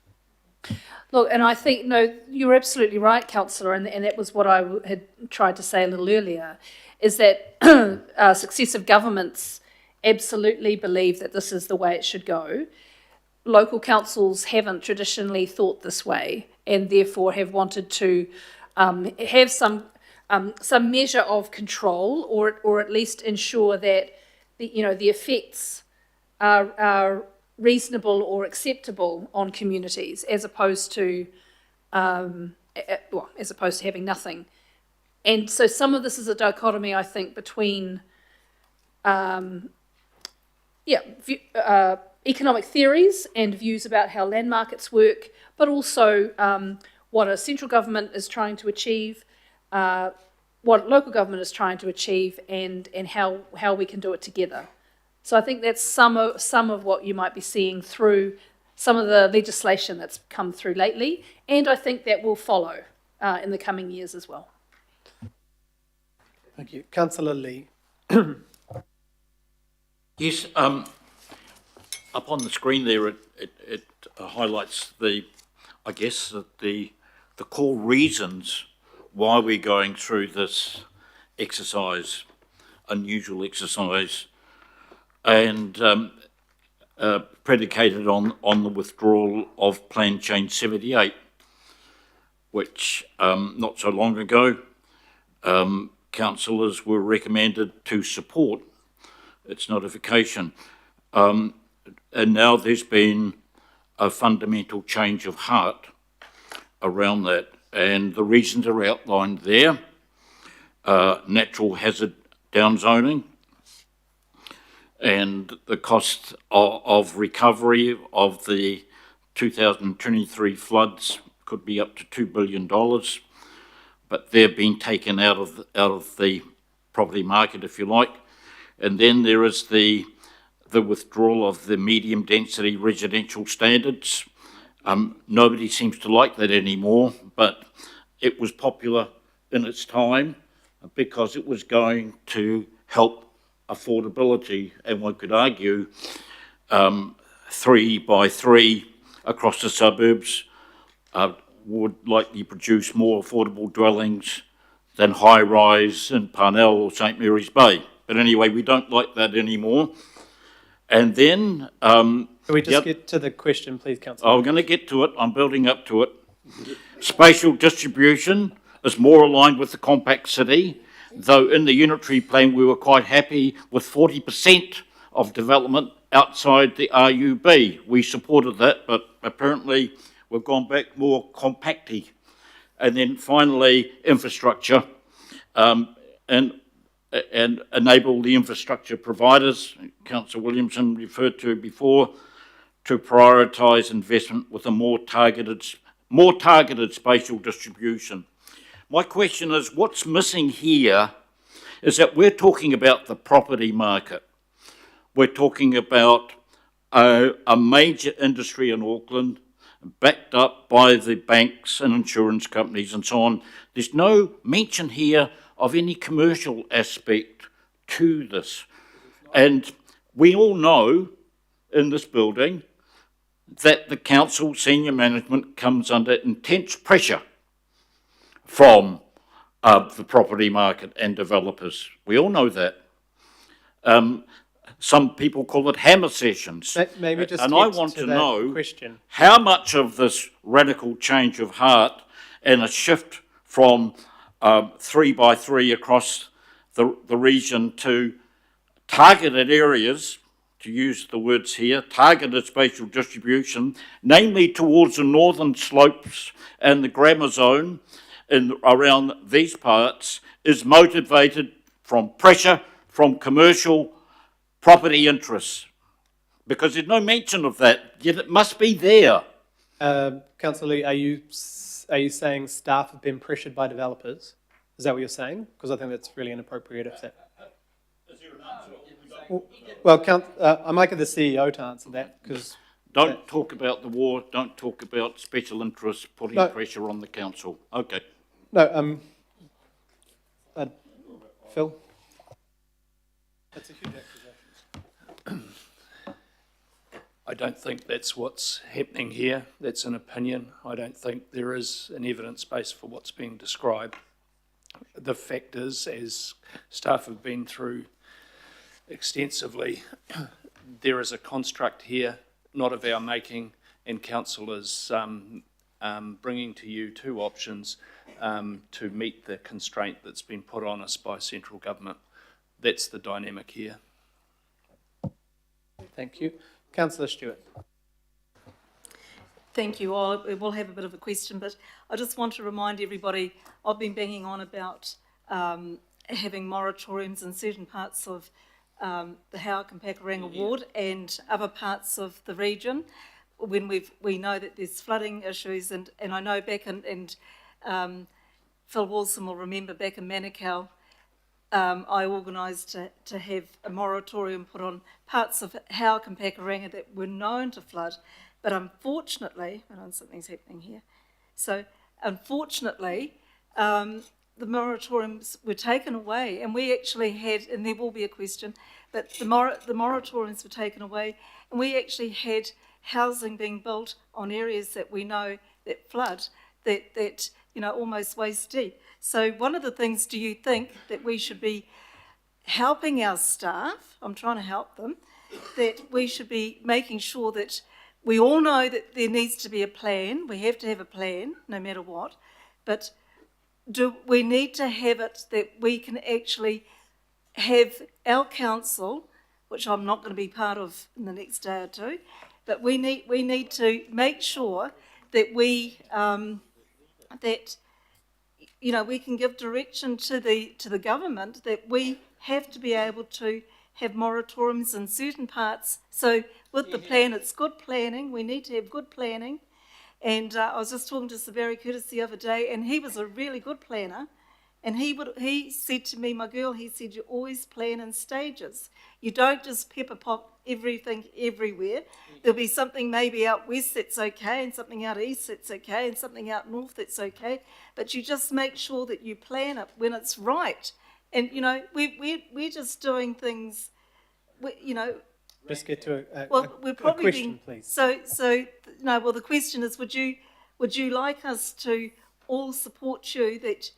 Look, and I think, no, you're absolutely right, Councillor, and that was what I had tried to say a little earlier, is that successive governments absolutely believe that this is the way it should go. Local councils haven't traditionally thought this way, and therefore have wanted to have some measure of control, or at least ensure that the effects are reasonable or acceptable on communities, as opposed to having nothing. And so some of this is a dichotomy, I think, between economic theories and views about how land markets work, but also what a central government is trying to achieve, what local government is trying to achieve, and how we can do it together. So I think that's some of what you might be seeing through some of the legislation that's come through lately, and I think that will follow in the coming years as well. Thank you. Councillor Lee. Yes, up on the screen there, it highlights the core reasons why we're going through this exercise, unusual exercise, and predicated on the withdrawal of Plan Change 78, which not so long ago councillors were recommended to support its notification. And now there's been a fundamental change of heart around that, and the reasons are outlined there. Natural hazard downzoning, and the cost of recovery of the 2023 floods could be up to $2 billion, but they've been taken out of the property market, if you like. And then there is the withdrawal of the medium density residential standards. Nobody seems to like that anymore, but it was popular in its time because it was going to help affordability, and one could argue 3 by 3 across the suburbs would likely produce more affordable dwellings than high-rise in Parnell or St Mary's Bay. But anyway, we don't like that anymore. And then... Can we just get to the question, please, Councillor? I'm going to get to it. I'm building up to it. Spatial distribution is more aligned with the compact city, though in the unitary plan we were quite happy with 40% of development outside the RUB. We supported that, but apparently we've gone back more compacty. And then finally, infrastructure, and enable the infrastructure providers, Councillor Williamson referred to before, to prioritise investment with a more targeted spatial distribution. My question is, what's missing here is that we're talking about the property market. We're talking about a major industry in Auckland, backed up by the banks and insurance companies and so on. There's no mention here of any commercial aspect to this. And we all know in this building that the council senior management comes under intense pressure from the property market and developers. We all know that. Some people call it hammer sessions. Maybe just and I want to know question. How much of this radical change of heart and a shift from 3 by 3 across the region to targeted areas, to use the words here, targeted spatial distribution, namely towards the northern slopes and the grammar zone around these parts, is motivated from pressure from commercial property interests? Because there's no mention of that, yet it must be there. Councillor Lee, are you are you saying staff have been pressured by developers? Is that what you're saying? Because I think that's really inappropriate if that... Well, I might get the CEO to answer that, because... Don't talk about the war, don't talk about special interests putting pressure on the council. Okay. No, Phil? That's a huge accusation. I don't think that's what's happening here. That's an opinion. I don't think there is an evidence base for what's being described. The fact is, as staff have been through extensively, there is a construct here, not of our making, and council is bringing to you two options to meet the constraint that's been put on us by central government. That's the dynamic here. Thank you. Councillor Stewart. Thank you. I will have a bit of a question, but I just want to remind everybody, I've been banging on about having moratoriums in certain parts of the Howak and Pakuranga ward and other parts of the region when we know that there's flooding issues, and I know back in Phil Wilson will remember back in Manukau, I organised to have a moratorium put on parts of Howak and Pakuranga that were known to flood, but unfortunately, something's happening here, so unfortunately the moratoriums were taken away, and we actually had, and there will be a question, but the moratoriums were taken away, and we actually had housing being built on areas that we know that flood, that almost waist deep. So one of the things, do you think that we should be helping our staff, I'm trying to help them, that we should be making sure that we all know that there needs to be a plan, we have to have a plan no matter what, but do we need to have it that we can actually have our council, which I'm not going to be part of in the next day or two, but we need to make sure that we we can give direction to the government that we have to be able to have moratoriums in certain parts. So with the plan, it's good planning. We need to have good planning. And I was just talking to Sir Barry Curtis the other day, and he was a really good planner. And he said to me, my girl, he said, you always plan in stages. You don't just pepper pop everything everywhere. There'll be something maybe out west that's okay, and something out east that's okay, and something out north that's okay. But you just make sure that you plan it when it's right. And, we're just doing things, Just get to a question, please. The question is, would you like us to all support you that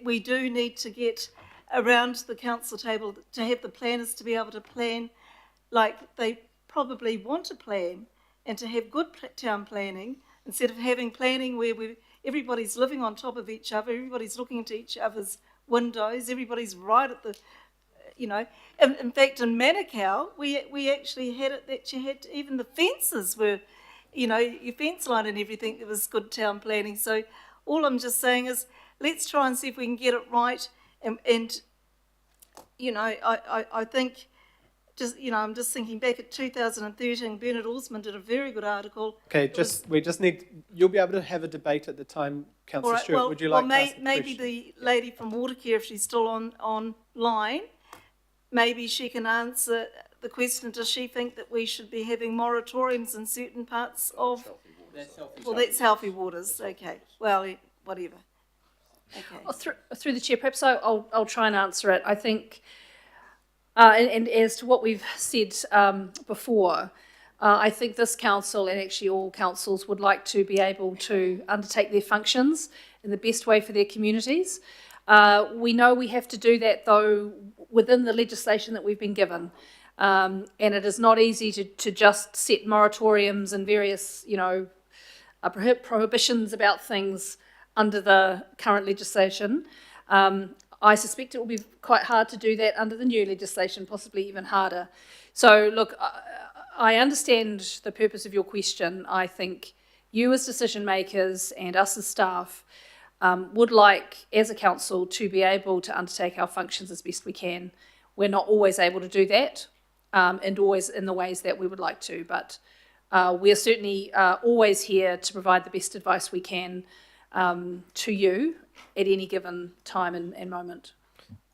we do need to get around the council table to have the planners to be able to plan like they probably want to plan, and to have good town planning instead of having planning where everybody's living on top of each other, everybody's looking into each other's windows, everybody's right at the, in fact in Manukau we actually had it that you had even the fences were, your fence line and everything, there was good town planning. So all I'm just saying is let's try and see if we can get it right, and I think I'm just thinking back at 2013, Bernard Osman did a very good article. Okay, you'll be able to have a debate at the time, Councillor Stewart. Would you like to ask maybe the lady from Watercare, if she's still online, maybe she can answer the question, does she think that we should be having moratoriums in certain parts of... That's healthy waters, okay. Well, whatever. Okay. Through the chair, perhaps I'll try and answer it. I think, and as to what we've said before, I think this council and actually all councils would like to be able to undertake their functions in the best way for their communities. We know we have to do that, though, within the legislation that we've been given. And it is not easy to just set moratoriums and various, prohibitions about things under the current legislation. I suspect it will be quite hard to do that under the new legislation, possibly even harder. So, look, I understand the purpose of your question. I think you as decision makers and us as staff would like, as a council, to be able to undertake our functions as best we can. We're not always able to do that, and always in the ways that we would like to, but we are certainly always here to provide the best advice we can to you at any given time and moment.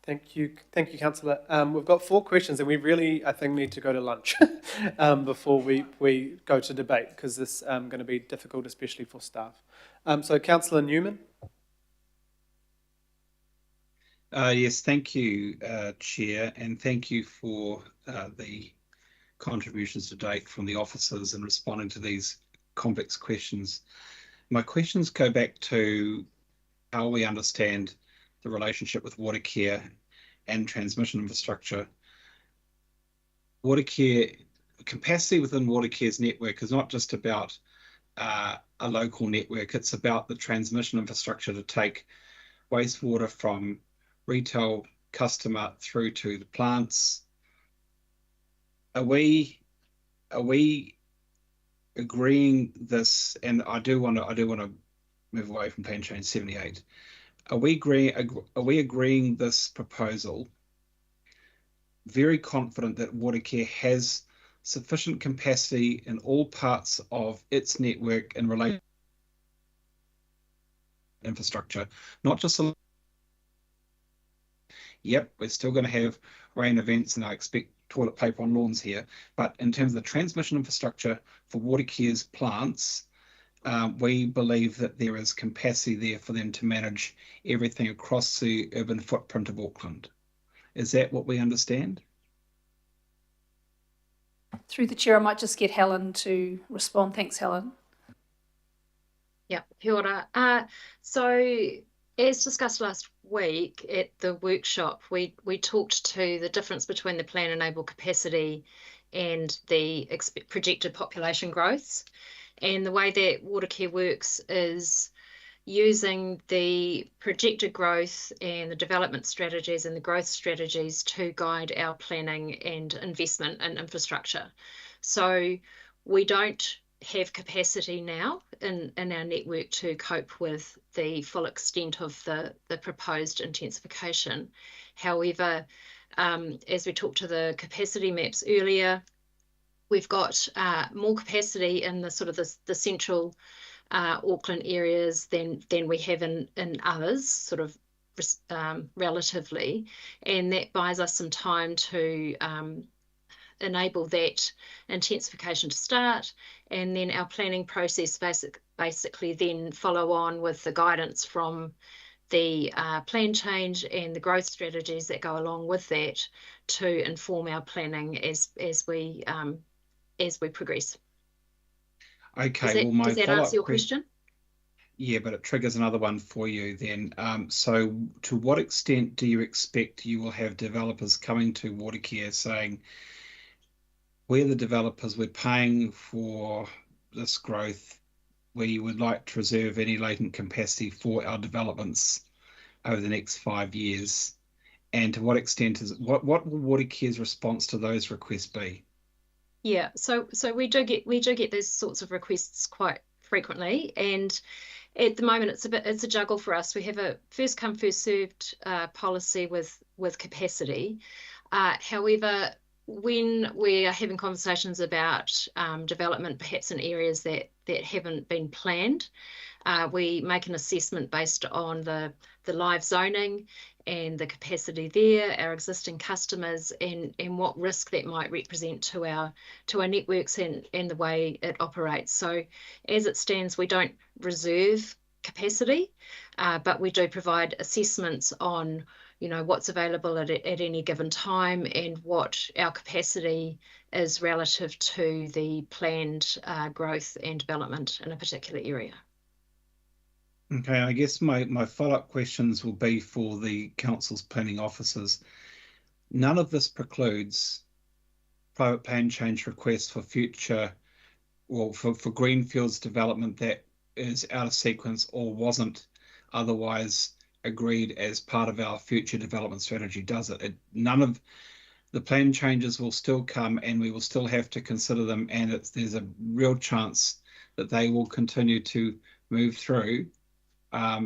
Thank you, Councillor. We've got 4 questions, and we really, I think, need to go to lunch before we go to debate, because this is going to be difficult, especially for staff. So, Councillor Newman. Yes, thank you, Chair, and thank you for the contributions to date from the officers in responding to these complex questions. My questions go back to how we understand the relationship with water care and transmission infrastructure. Water care, capacity within water care's network is not just about a local network, it's about the transmission infrastructure to take wastewater from retail customer through to the plants. Are we agreeing this? And I do want to move away from Plan Change 78. Are we agreeing this proposal? Very confident that Watercare has sufficient capacity in all parts of its network in relation to infrastructure, not just a. Yep, we're still going to have rain events, and I expect toilet paper on lawns here. But in terms of the transmission infrastructure for Watercare's plants, we believe that there is capacity there for them to manage everything across the urban footprint of Auckland. Is that what we understand? Through the chair, I might just get Helen to respond. Thanks, Helen. Yeah, kia ora. So as discussed last week at the workshop, we talked to the difference between the plan enabled capacity and the projected population growths. And the way that Watercare works is using the projected growth and the development strategies and the growth strategies to guide our planning and investment in infrastructure. So we don't have capacity now in our network to cope with the full extent of the proposed intensification. However, as we talked to the capacity maps earlier, we've got more capacity in the sort of the central Auckland areas than we have in others, sort of relatively, and that buys us some time to enable that intensification to start, and then our planning process basically then follow on with the guidance from the plan change and the growth strategies that go along with that to inform our planning as we progress. Okay, does that answer your question? Yeah, but it triggers another one for you then. So to what extent do you expect you will have developers coming to Watercare saying, we're the developers, we're paying for this growth, we would like to reserve any latent capacity for our developments over the next 5 years? And to what extent what will Watercare's response to those requests be? Yeah, so we do get those sorts of requests quite frequently, and at the moment it's a juggle for us. We have a first come first served policy with capacity. However, when we are having conversations about development, perhaps in areas that haven't been planned, we make an assessment based on the live zoning and the capacity there, our existing customers, and what risk that might represent to our networks and the way it operates. So as it stands, we don't reserve capacity, but we do provide assessments on what's available at any given time and what our capacity is relative to the planned growth and development in a particular area. Okay, I guess my follow-up questions will be for the council's planning officers. None of this precludes private plan change requests for future, or for greenfields development that is out of sequence or wasn't otherwise agreed as part of our future development strategy, does it? None of the plan changes will still come, and we will still have to consider them, and there's a real chance that they will continue to move through,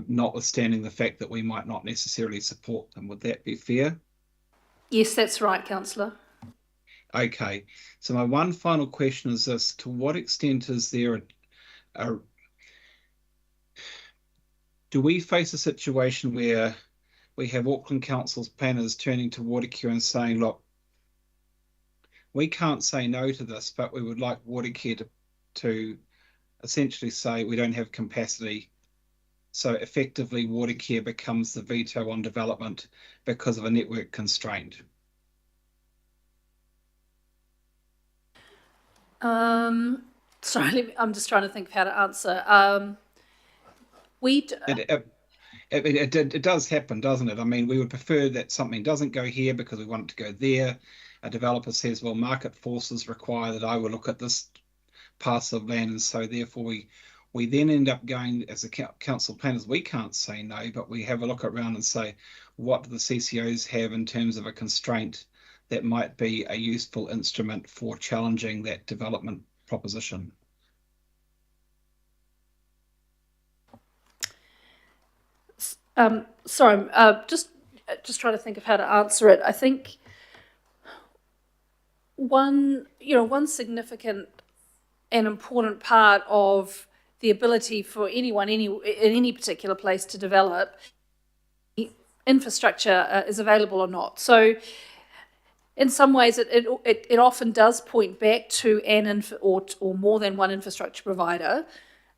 notwithstanding the fact that we might not necessarily support them. Would that be fair? Yes, that's right, Councillor. Okay, so my one final question is this: to what extent is there do we face a situation where we have Auckland Council's planners turning to Watercare and saying, look, we can't say no to this, but we would like Watercare to essentially say we don't have capacity. So effectively Watercare becomes the veto on development because of a network constraint. Sorry, I'm just trying to think of how to answer. It does happen, doesn't it? I mean, we would prefer that something doesn't go here because we want it to go there. A developer says, well, market forces require that I will look at this parcel of land, and so therefore we then end up going, as a council planners, we can't say no, but we have a look around and say, what do the CCOs have in terms of a constraint that might be a useful instrument for challenging that development proposition? Sorry, just trying to think of how to answer it. I think one significant and important part of the ability for anyone in any particular place to develop infrastructure is available or not. So in some ways it often does point back to or more than one infrastructure provider,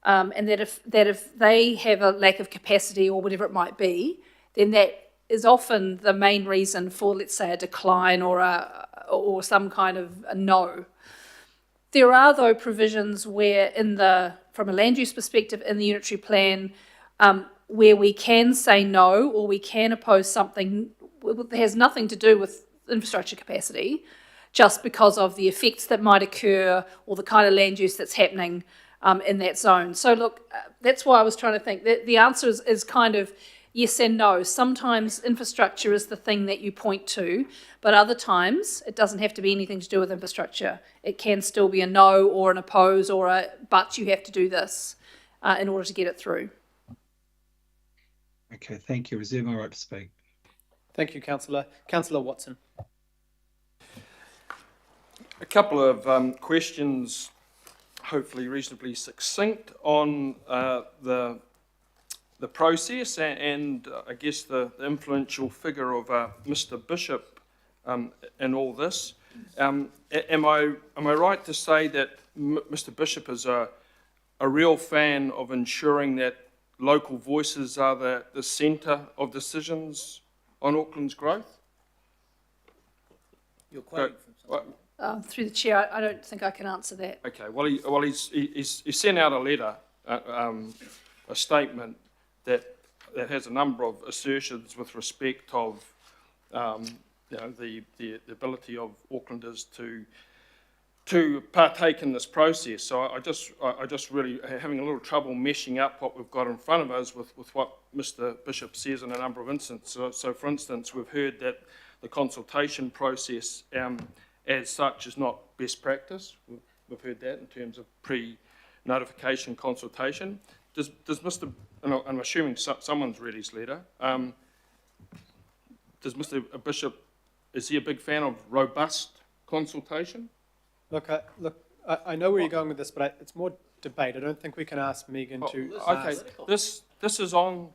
and that if they have a lack of capacity or whatever it might be, then that is often the main reason for, let's say, a decline or some kind of a no. There are, though, provisions where, from a land use perspective, in the unitary plan, where we can say no or we can oppose something that has nothing to do with infrastructure capacity, just because of the effects that might occur or the kind of land use that's happening in that zone. So, look, that's why I was trying to think. The answer is kind of yes and no. Sometimes infrastructure is the thing that you point to, but other times it doesn't have to be anything to do with infrastructure. It can still be a no or an oppose or a but you have to do this in order to get it through. Okay, thank you. Reserve my right to speak. Thank you, Councillor. Councillor Watson. A couple of questions, hopefully reasonably succinct, on the process and I guess the influential figure of Mr. Bishop in all this. Am I right to say that Mr. Bishop is a real fan of ensuring that local voices are the centre of decisions on Auckland's growth? You're quoting from something. Through the chair, I don't think I can answer that. Okay. Well, he's sent out a letter, a statement that has a number of assertions with respect of the ability of Aucklanders to partake in this process. So I just really having a little trouble meshing up what we've got in front of us with what Mr. Bishop says in a number of instances. So for instance, we've heard that the consultation process as such is not best practice. We've heard that in terms of pre-notification consultation. Does Mr. and I'm assuming someone's read his letter. Does Mr. Bishop, is he a big fan of robust consultation? Look, I know where you're going with this, but it's more debate. I don't think we can ask Megan to. Okay, this is on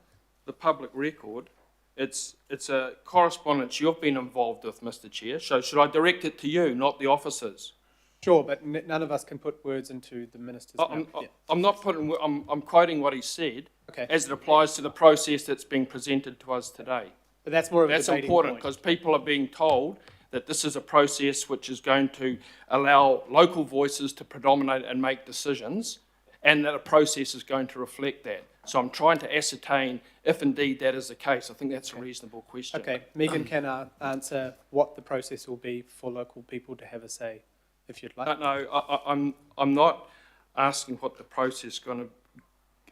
the public record. It's a correspondence you've been involved with, Mr. Chair. So should I direct it to you, not the officers? Sure, but none of us can put words into the minister's mouth. I'm not putting. I'm quoting what he said, okay, as it applies to the process that's being presented to us today. But that's more of a That's debating important point. because people are being told that this is a process which is going to allow local voices to predominate and make decisions, and that a process is going to reflect that. So I'm trying to ascertain if indeed that is the case. I think that's a reasonable question. Okay, Megan can answer what the process will be for local people to have a say, if you'd like. No, I'm not asking what the process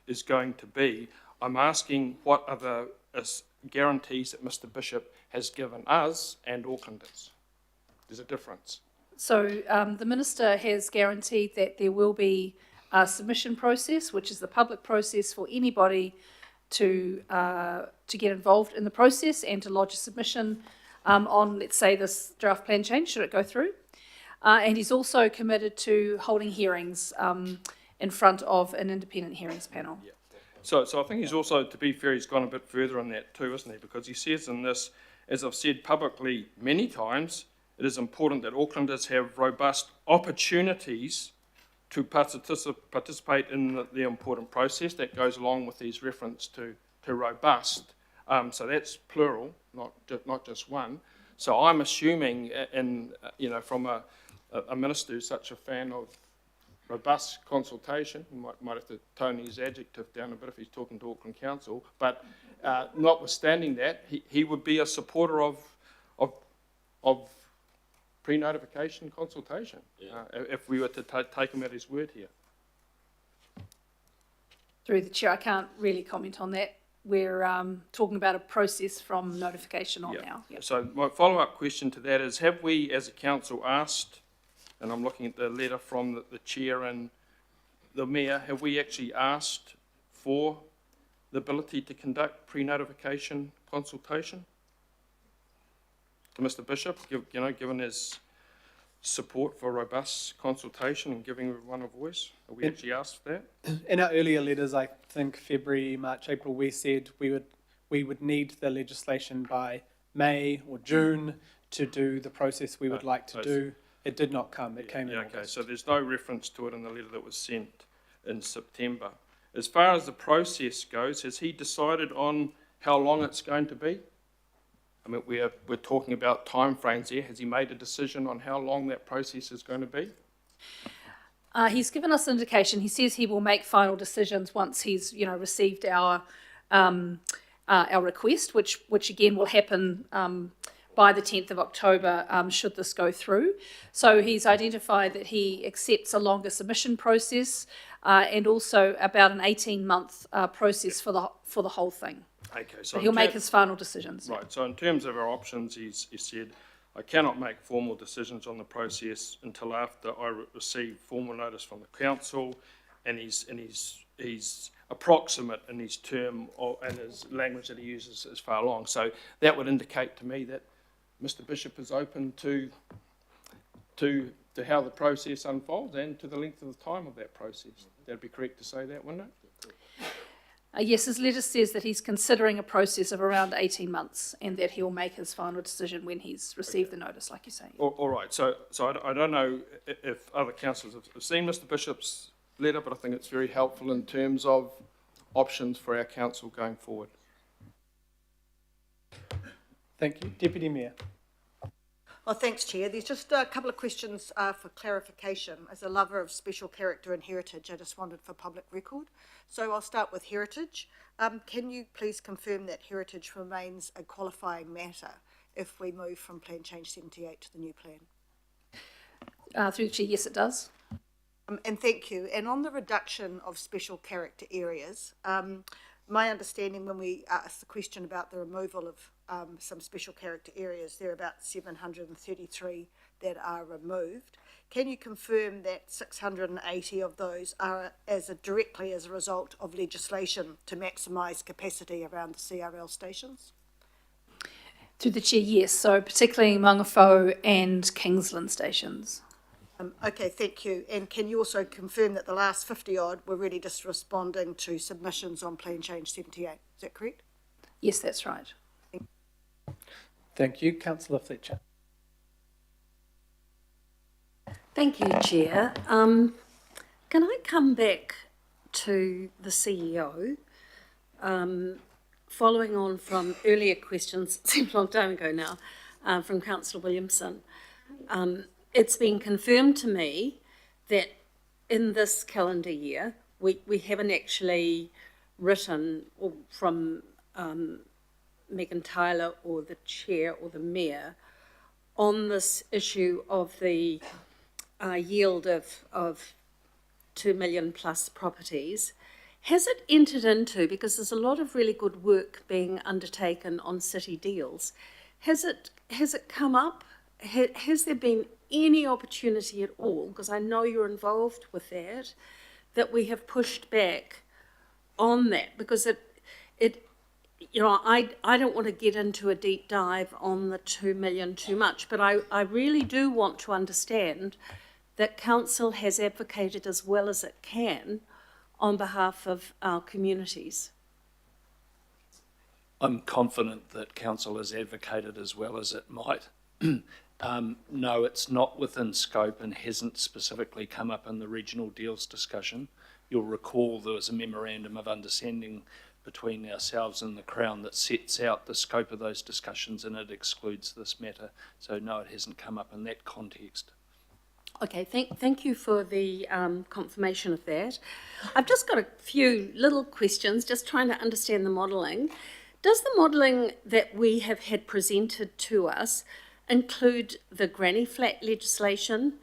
is going to be. I'm asking what are the guarantees that Mr. Bishop has given us and Aucklanders. There's a difference. So the Minister has guaranteed that there will be a submission process, which is the public process for anybody to get involved in the process and to lodge a submission on, let's say, this draft plan change, should it go through. And he's also committed to holding hearings in front of an independent hearings panel. Yeah. So I think he's also, to be fair, he's gone a bit further on that too, isn't he? Because he says in this, as I've said publicly many times, it is important that Aucklanders have robust opportunities to participate in the important process. That goes along with his reference to robust. So that's plural, not just one. So I'm assuming, from a minister who's such a fan of robust consultation, he might have to tone his adjective down a bit if he's talking to Auckland Council, but notwithstanding that, he would be a supporter of pre-notification consultation, if we were to take him at his word here. Through the chair, I can't really comment on that. We're talking about a process from notification on now. Yep. So my follow-up question to that is, have we as a council asked, and I'm looking at the letter from the chair and the mayor, have we actually asked for the ability to conduct pre-notification consultation to Mr. Bishop, given his support for robust consultation and giving everyone a voice? Have we actually asked for that? In our earlier letters, I think February, March, April, we said we would need the legislation by May or June to do the process we would like to do. It did not come. It came in August. Okay, so there's no reference to it in the letter that was sent in September. As far as the process goes, has he decided on how long it's going to be? I mean, we're talking about timeframes here. Has he made a decision on how long that process is going to be? He's given us an indication. He says he will make final decisions once he's, received our request, which again will happen by the 10th of October, should this go through. So he's identified that he accepts a longer submission process and also about an 18-month process for the whole thing. Okay, so but he'll make his final decisions. Right, so in terms of our options, he said, I cannot make formal decisions on the process until after I receive formal notice from the council, and he's approximate in his term and his language that he uses is far along. So that would indicate to me that Mr. Bishop is open to how the process unfolds and to the length of the time of that process. That'd be correct to say that, wouldn't it? Yes, his letter says that he's considering a process of around 18 months and that he'll make his final decision when he's received the notice, like you're saying. All right, so I don't know if other councillors have seen Mr. Bishop's letter, but I think it's very helpful in terms of options for our council going forward. Thank you. Deputy Mayor. Well, thanks, Chair. There's just a couple of questions for clarification. As a lover of special character and heritage, I just wanted for public record. So I'll start with heritage. Can you please confirm that heritage remains a qualifying matter if we move from Plan Change 78 to the new plan? Through the Chair, yes, it does. And thank you. And on the reduction of special character areas, my understanding when we asked the question about the removal of some special character areas, there are about 733 that are removed. Can you confirm that 680 of those are directly as a result of legislation to maximise capacity around the CRL stations? Through the Chair, yes. So particularly Mangawhau and Kingsland stations. Okay, thank you. And can you also confirm that the last 50 odd were really just responding to submissions on Plan Change 78? Is that correct? Yes, that's right. Thank you. Councillor Fletcher. Thank you, Chair. Can I come back to the CEO? Following on from earlier questions, it seems a long time ago now, from Councillor Williamson. It's been confirmed to me that in this calendar year, we haven't actually written from Megan Tyler or the Chair or the Mayor on this issue of the yield of 2 million plus properties. Has it entered into, because there's a lot of really good work being undertaken on city deals, has it come up? Has there been any opportunity at all, because I know you're involved with that we have pushed back on that? Because I don't want to get into a deep dive on the 2 million too much, but I really do want to understand that Council has advocated as well as it can on behalf of our communities? I'm confident that council has advocated as well as it might. No, it's not within scope and hasn't specifically come up in the regional deals discussion. You'll recall there was a memorandum of understanding between ourselves and the Crown that sets out the scope of those discussions, and it excludes this matter. So no, it hasn't come up in that context. Okay, thank you for the confirmation of that. I've just got a few little questions, just trying to understand the modelling. Does the modelling that we have had presented to us include the granny flat legislation,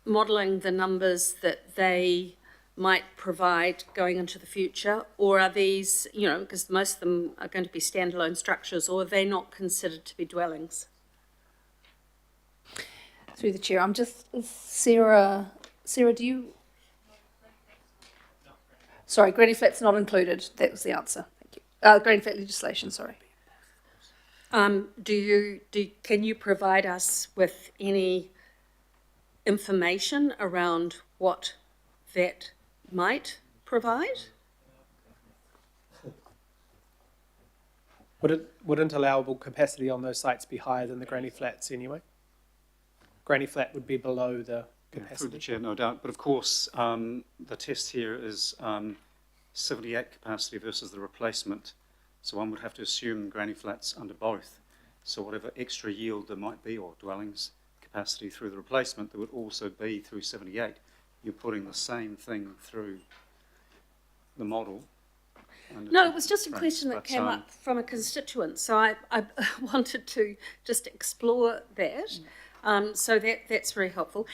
modelling the numbers that they might provide going into the future, or are these, you know, because most of them are going to be standalone structures, or are they not considered to be dwellings? Through the chair, I'm just, Sarah, do you? Sorry, granny flat's not included. That was the answer. Thank you. Granny flat legislation, sorry. Can you provide us with any information around what that might provide? Wouldn't allowable capacity on those sites be higher than the granny flats anyway? Granny flat would be below the capacity. Through the chair, no doubt. But of course, the test here is 78 capacity versus the replacement. So one would have to assume granny flats under both. So whatever extra yield there might be, or dwellings capacity through the replacement, there would also be through 78. You're putting the same thing through the model. No, it was just a question that came up from a constituent, so I wanted to just explore that. So that's very helpful.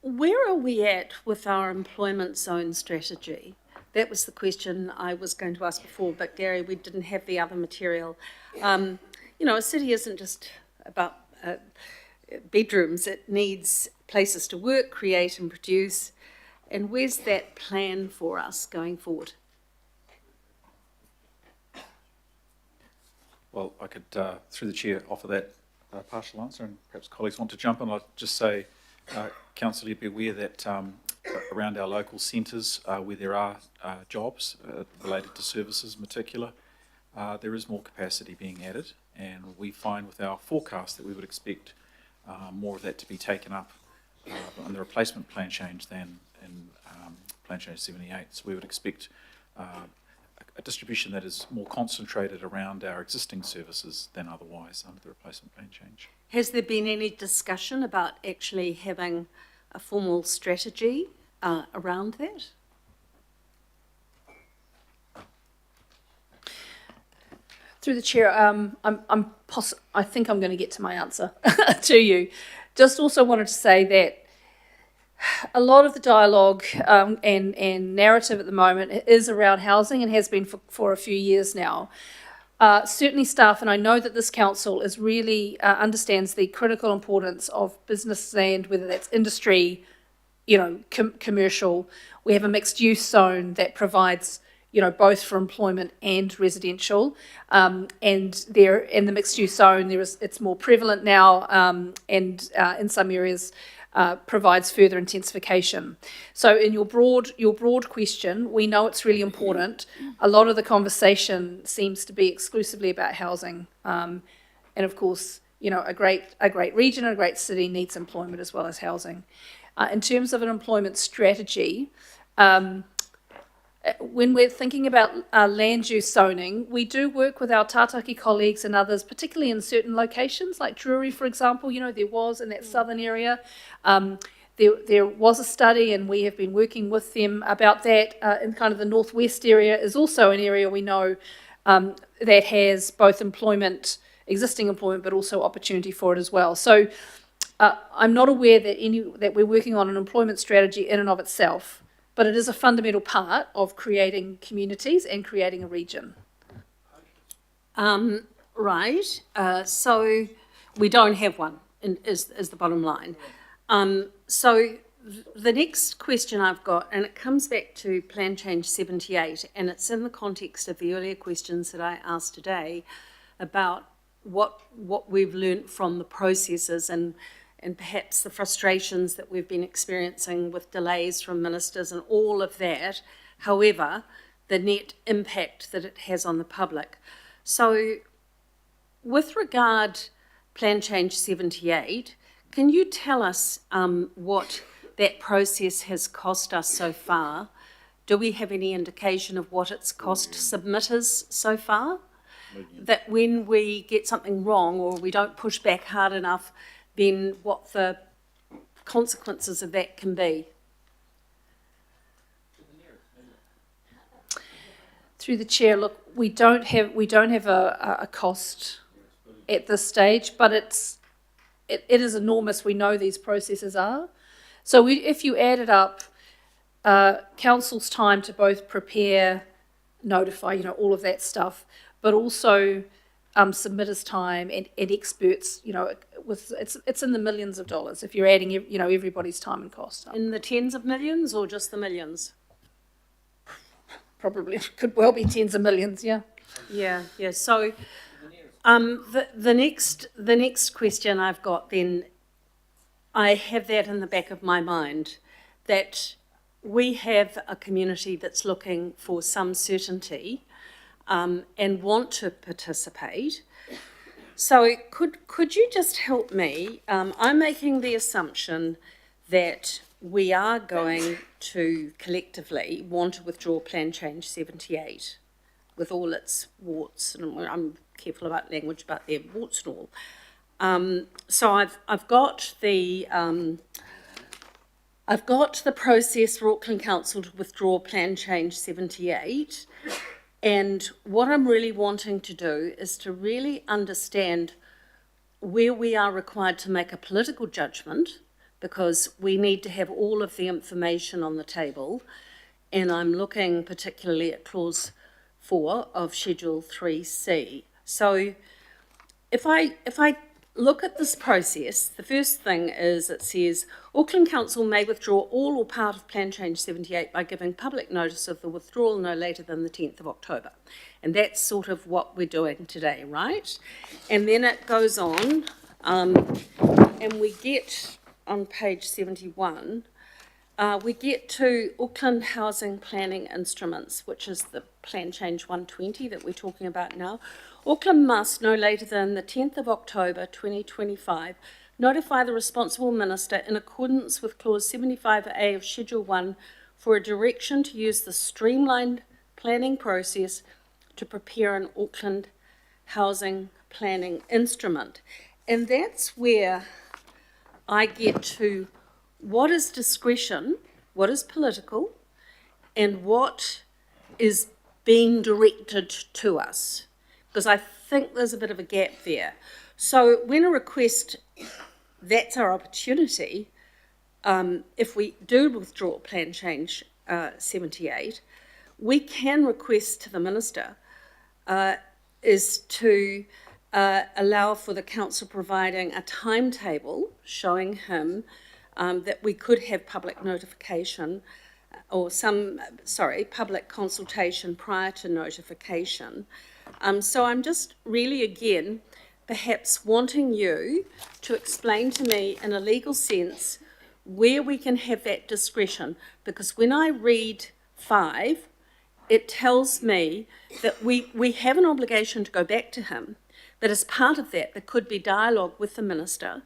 Where are we at with our employment zone strategy? That was the question I was going to ask before, but Gary, we didn't have the other material. You know, a city isn't just about bedrooms, it needs places to work, create and produce. And where's that plan for us going forward? Well, I could, through the chair, offer that partial answer, and perhaps colleagues want to jump in. I'll just say, council, you'd be aware that around our local centres, where there are jobs related to services in particular, there is more capacity being added, and we find with our forecast that we would expect more of that to be taken up on the replacement plan change than in plan change 78. So we would expect a distribution that is more concentrated around our existing services than otherwise under the replacement plan change. Has there been any discussion about actually having a formal strategy around that? Through the chair, I think I'm going to get to my answer to you. Just also wanted to say that a lot of the dialogue and narrative at the moment is around housing and has been for a few years now. Certainly staff, and I know that this council is really understands the critical importance of business land, whether that's industry, you know, commercial. We have a mixed use zone that provides, you know, both for employment and residential. And there in the mixed use zone, it's more prevalent now, and in some areas provides further intensification. So in your broad question, we know it's really important. A lot of the conversation seems to be exclusively about housing, and of course, you know, a great region and a great city needs employment as well as housing. In terms of an employment strategy, when we're thinking about land use zoning, we do work with our Tātaki colleagues and others, particularly in certain locations, like Drury, for example. You know, there was in that southern area. There was a study, and we have been working with them about that. In kind of the northwest area is also an area we know that has both employment, existing employment, but also opportunity for it as well. So I'm not aware that we're working on an employment strategy in and of itself, but it is a fundamental part of creating communities and creating a region. Right. So we don't have one, is the bottom line. So the next question I've got, and it comes back to Plan Change 78, and it's in the context of the earlier questions that I asked today about what we've learnt from the processes and and perhaps the frustrations that we've been experiencing with delays from ministers and all of that. However, the net impact that it has on the public. So with regard Plan Change 78, can you tell us what that process has cost us so far? Do we have any indication of what it's cost submitters so far? That when we get something wrong or we don't push back hard enough, then what the consequences of that can be? Through the chair, look, we don't have a cost at this stage, but it is enormous. We know these processes are. So if you added up council's time to both prepare, notify, all of that stuff, but also submitters' time and experts, it's in the millions of dollars if you're adding, everybody's time and cost up. In the tens of millions or just the millions? Probably could well be tens of millions, yeah. Yeah. So the next question I've got then, I have that in the back of my mind, that we have a community that's looking for some certainty and want to participate. So could you just help me? I'm making the assumption that we are going to collectively want to withdraw Plan Change 78 with all its warts, and I'm careful about language about their warts and all. So I've got the process for Auckland Council to withdraw Plan Change 78, and what I'm really wanting to do is to really understand where we are required to make a political judgment, because we need to have all of the information on the table, and I'm looking particularly at Clause 4 of Schedule 3C. So if I look at this process, the first thing is it says, Auckland Council may withdraw all or part of Plan Change 78 by giving public notice of the withdrawal no later than the 10th of October. And that's sort of what we're doing today, right? And then it goes on, and we get on page 71, we get to Auckland Housing Planning Instruments, which is the Plan Change 120 that we're talking about now. Auckland must, no later than the 10th of October 2025, notify the responsible minister in accordance with Clause 75A of Schedule 1 for a direction to use the streamlined planning process to prepare an Auckland Housing Planning Instrument. And that's where I get to what is discretion, what is political, and what is being directed to us. Because I think there's a bit of a gap there. So when a request, that's our opportunity, if we do withdraw Plan Change 78, we can request to the minister is to allow for the council providing a timetable showing him that we could have public notification or public consultation prior to notification. So I'm just really, again, perhaps wanting you to explain to me in a legal sense where we can have that discretion, because when I read 5, it tells me that we have an obligation to go back to him, that as part of that, there could be dialogue with the minister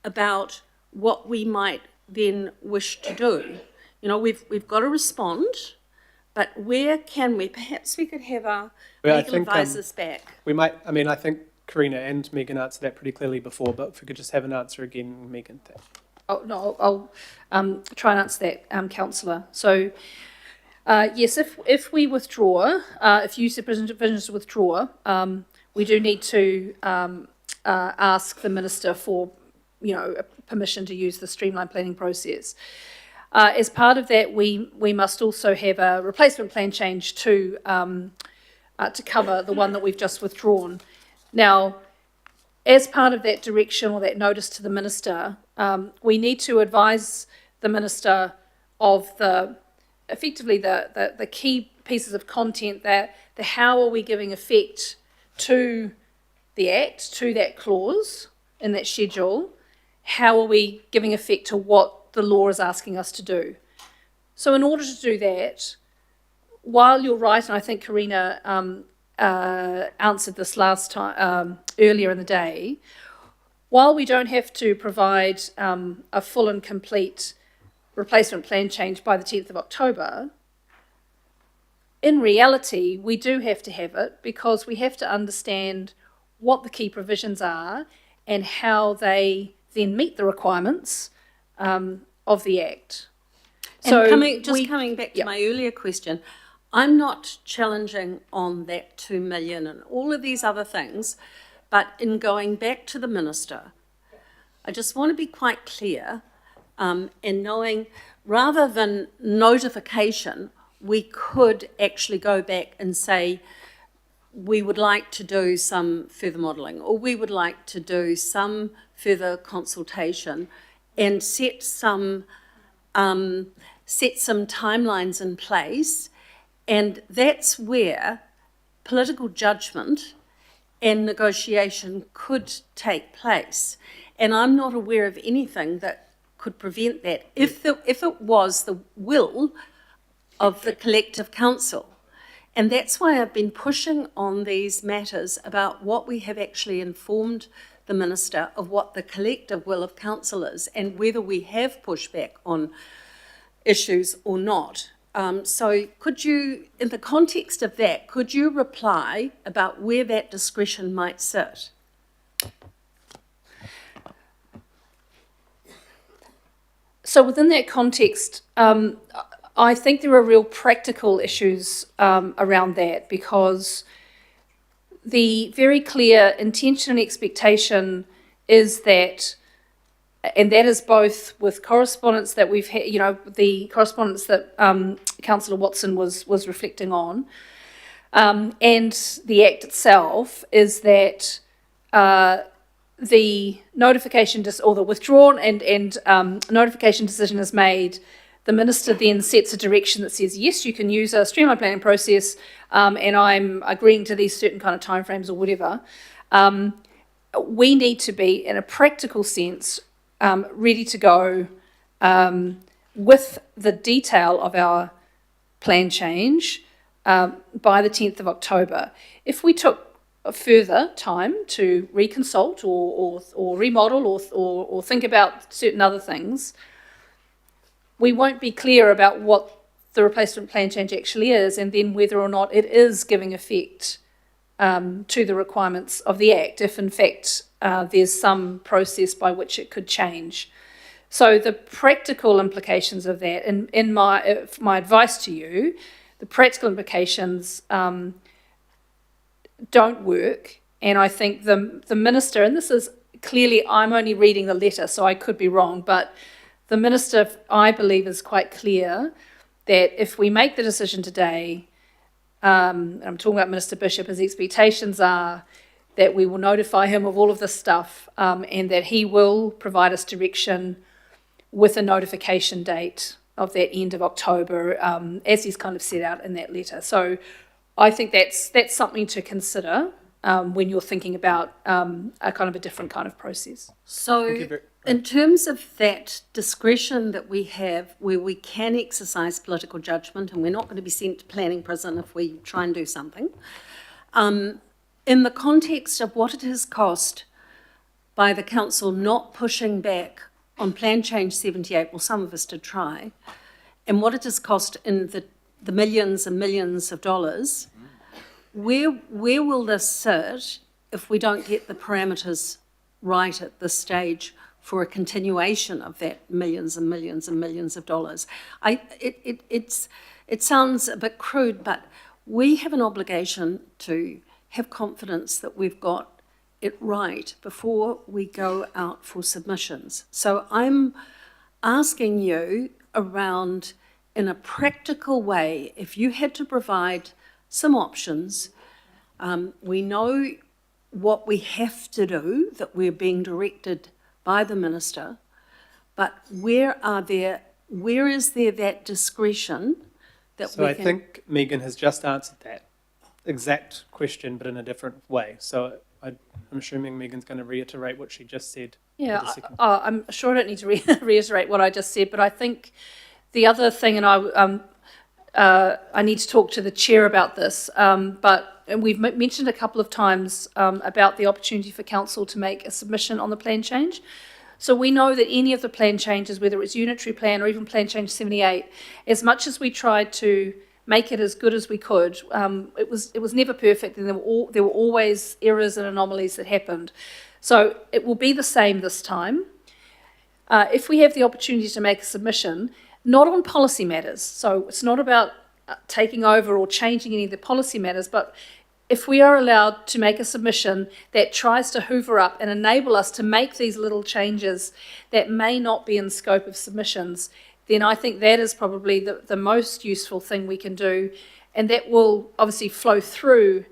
about what we might then wish to do. We've got to respond, but where can we? Perhaps we could have our legal advisors back. We might, I think Karina and Megan answered that pretty clearly before, but if we could just have an answer again, Megan. Oh, no, I'll try and answer that, Councillor. So, yes, if we withdraw, if you provisions to withdraw, we do need to ask the minister for, permission to use the streamlined planning process. As part of that, we must also have a replacement plan change to cover the one that we've just withdrawn. Now, as part of that direction or that notice to the minister, we need to advise the minister of effectively the key pieces of content, that how are we giving effect to the Act, to that clause in that schedule, how are we giving effect to what the law is asking us to do? So in order to do that, while you're right, and I think Karina answered this last time, earlier in the day, while we don't have to provide a full and complete replacement plan change by the 10th of October, in reality, we do have to have it because we have to understand what the key provisions are and how they then meet the requirements of the Act. So coming back to my earlier question, I'm not challenging on that 2 million and all of these other things, but in going back to the Minister, I just want to be quite clear in knowing, rather than notification, we could actually go back and say, we would like to do some further modelling, or we would like to do some further consultation and set some timelines in place. And that's where political judgment and negotiation could take place. And I'm not aware of anything that could prevent that if it was the will of the collective council. And that's why I've been pushing on these matters about what we have actually informed the Minister of what the collective will of council is and whether we have pushback on issues or not. So could you, in the context of that, could you reply about where that discretion might sit? So within that context, I think there are real practical issues around that, because the very clear intention and expectation is that, and that is both with correspondence that we've had, the correspondence that Councillor Watson was reflecting on, and the Act itself, is that the notification or the withdrawn and notification decision is made. The Minister then sets a direction that says, yes, you can use a streamlined planning process, and I'm agreeing to these certain kind of timeframes or whatever. We need to be, in a practical sense, ready to go with the detail of our plan change by the 10th of October. If we took a further time to reconsult or remodel or think about certain other things, we won't be clear about what the replacement plan change actually is, and then whether or not it is giving effect to the requirements of the Act, if in fact there's some process by which it could change. So the practical implications of that, in my advice to you, the practical implications don't work, and I think the Minister, and this is clearly, I'm only reading the letter, so I could be wrong, but the Minister, I believe, is quite clear that if we make the decision today, I'm talking about Minister Bishop, his expectations are that we will notify him of all of this stuff, and that he will provide us direction with a notification date of that end of October, as he's kind of set out in that letter. So I think that's something to consider when you're thinking about a kind of a different kind of process. So in terms of that discretion that we have where we can exercise political judgment, and we're not going to be sent to planning prison if we try and do something, in the context of what it has cost by the council not pushing back on Plan Change 78, well, some of us did try, and what it has cost in the millions and millions of dollars, where will this sit if we don't get the parameters right at this stage for a continuation of that millions and millions and millions of dollars? It sounds a bit crude, but we have an obligation to have confidence that we've got it right before we go out for submissions. So I'm asking you around, in a practical way, if you had to provide some options, we know what we have to do, that we're being directed by the Minister, but where is there that discretion that so we I can... think Megan has just answered that exact question, but in a different way. So I'm assuming Megan's going to reiterate what she just said Yeah, I'm sure I don't need to reiterate what I just said, but I think the other thing, and I need to talk to the chair about this, and we've mentioned a couple of times about the opportunity for council to make a submission on the plan change. So we know that any of the plan changes, whether it's unitary plan or even plan change 78, as much as we tried to make it as good as we could, it was never perfect, and there were always errors and anomalies that happened. So it will be the same this time. If we have the opportunity to make a submission, not on policy matters, so it's not about taking over or changing any of the policy matters, but if we are allowed to make a submission that tries to hoover up and enable us to make these little changes that may not be in scope of submissions, then I think that is probably the most useful thing we can do, and that will obviously flow through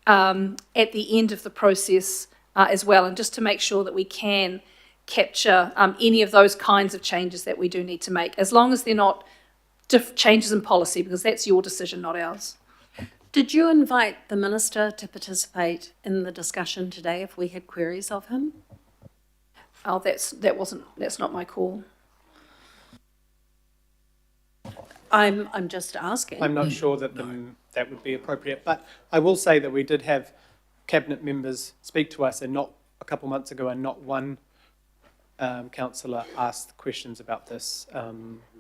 at the end of the process as well, and just to make sure that we can capture any of those kinds of changes that we do need to make, as long as they're not changes in policy, because that's your decision, not ours. Did you invite the Minister to participate in the discussion today if we had queries of him? Oh, that's not my call. I'm just asking. I'm not sure that that would be appropriate, but I will say that we did have cabinet members speak to us, and not a couple months ago, and not one councillor asked questions about this.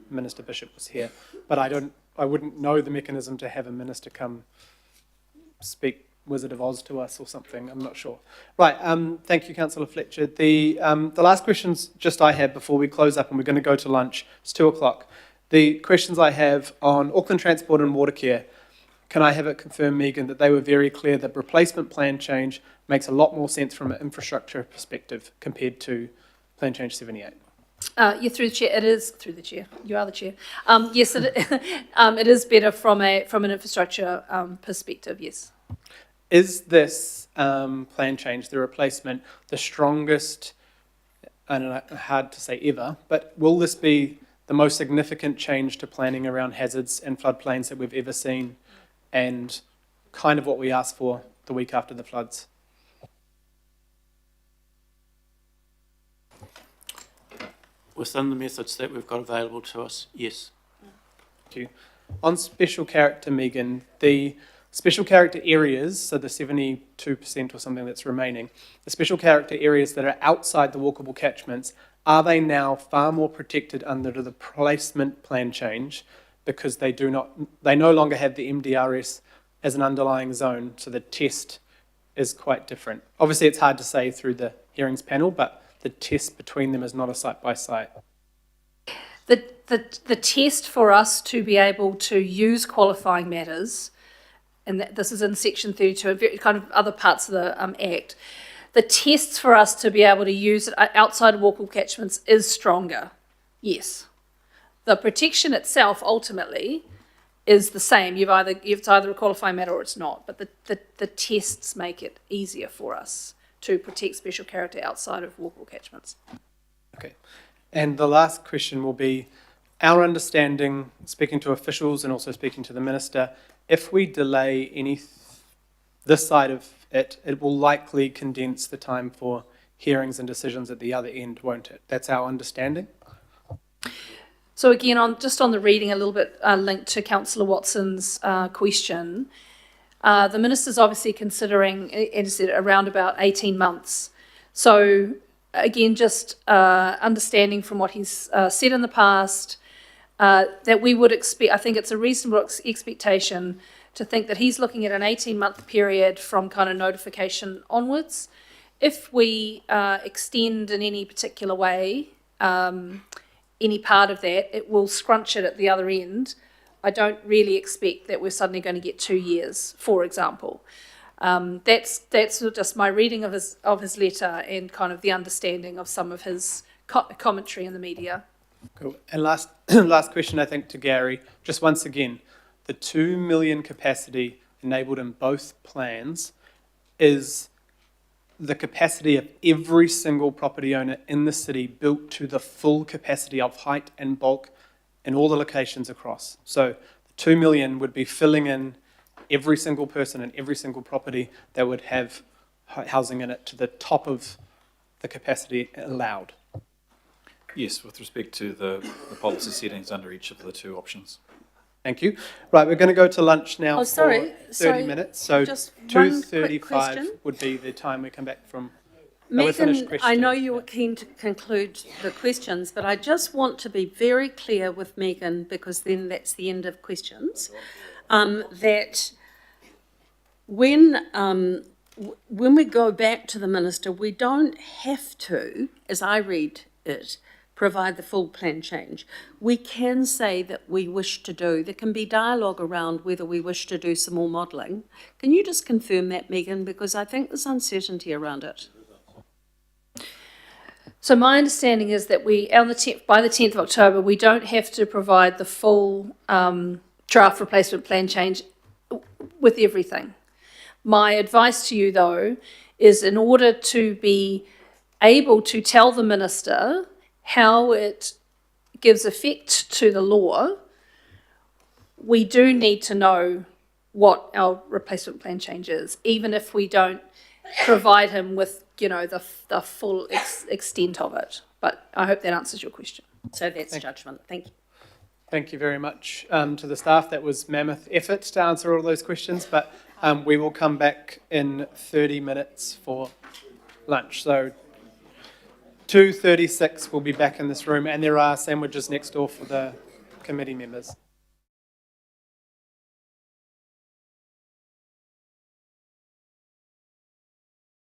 Minister Bishop was here, but I wouldn't know the mechanism to have a minister come speak Wizard of Oz to us or something. I'm not sure. Right. Thank you, Councillor Fletcher. The last questions just I have before we close up, and we're going to go to lunch. It's 2:00. The questions I have on Auckland Transport and Watercare. Can I have it confirmed, Megan, that they were very clear that replacement plan change makes a lot more sense from an infrastructure perspective compared to plan change 78? Yeah, through the chair. It is through the chair. You are the chair. Yes, it is better from an infrastructure perspective. Yes. Is this plan change, the replacement, the strongest? I don't know, hard to say ever, but will this be the most significant change to planning around hazards and floodplains that we've ever seen, and kind of what we asked for the week after the floods? Within the methods that we've got available to us, yes. Thank you. On special character, Megan, the special character areas, so the 72% or something that's remaining, the special character areas that are outside the walkable catchments, are they now far more protected under the placement plan change because they no longer have the MDRS as an underlying zone, so the test is quite different? Obviously, it's hard to say through the hearings panel, but the test between them is not a site-by-site. The test for us to be able to use qualifying matters, and this is in section 32 and kind of other parts of the Act, the tests for us to be able to use it outside of walkable catchments is stronger, yes. The protection itself ultimately is the same. It's either a qualifying matter or it's not, but the tests make it easier for us to protect special character outside of walkable catchments. Okay. And the last question will be, our understanding, speaking to officials and also speaking to the Minister, if we delay this side of it, it will likely condense the time for hearings and decisions at the other end, won't it? That's our understanding. So again, just on the reading, a little bit linked to Councillor Watson's question, the Minister's obviously considering, as I said, around about 18 months. So again, just understanding from what he's said in the past, that we would expect, I think it's a reasonable expectation to think that he's looking at an 18-month period from kind of notification onwards. If we extend in any particular way any part of that, it will scrunch it at the other end. I don't really expect that we're suddenly going to get 2 years, for example. That's just my reading of his letter and kind of the understanding of some of his commentary in the media. Cool. And last question, I think, to Gary. Just once again, the 2 million capacity enabled in both plans is the capacity of every single property owner in the city built to the full capacity of height and bulk in all the locations across. So the 2 million would be filling in every single person and every single property that would have housing in it to the top of the capacity allowed. Yes, with respect to the policy settings under each of the two options. Thank you. Right, we're going to go to lunch now Oh, sorry, for 30 sorry, minutes. So just one quick 2:35 question. would be the time we come back from. we're finished Megan, I questioning. know you were keen to conclude the questions, but I just want to be very clear with Megan, because then that's the end of questions, that when we go back to the minister, we don't have to, as I read it, provide the full plan change. We can say that we wish to do, there can be dialogue around whether we wish to do some more modelling. Can you just confirm that, Megan, because I think there's uncertainty around it. So my understanding is that by the 10th of October, we don't have to provide the full draft replacement plan change with everything. My advice to you, though, is in order to be able to tell the minister how it gives effect to the law, we do need to know what our replacement plan change is, even if we don't provide him with, the full extent of it. But I hope that answers your question. So that's judgment. Thank you. Thank you very much to the staff. That was mammoth effort to answer all those questions, but we will come back in 30 minutes for lunch. So 2:36 we'll be back in this room, and there are sandwiches next door for the committee members.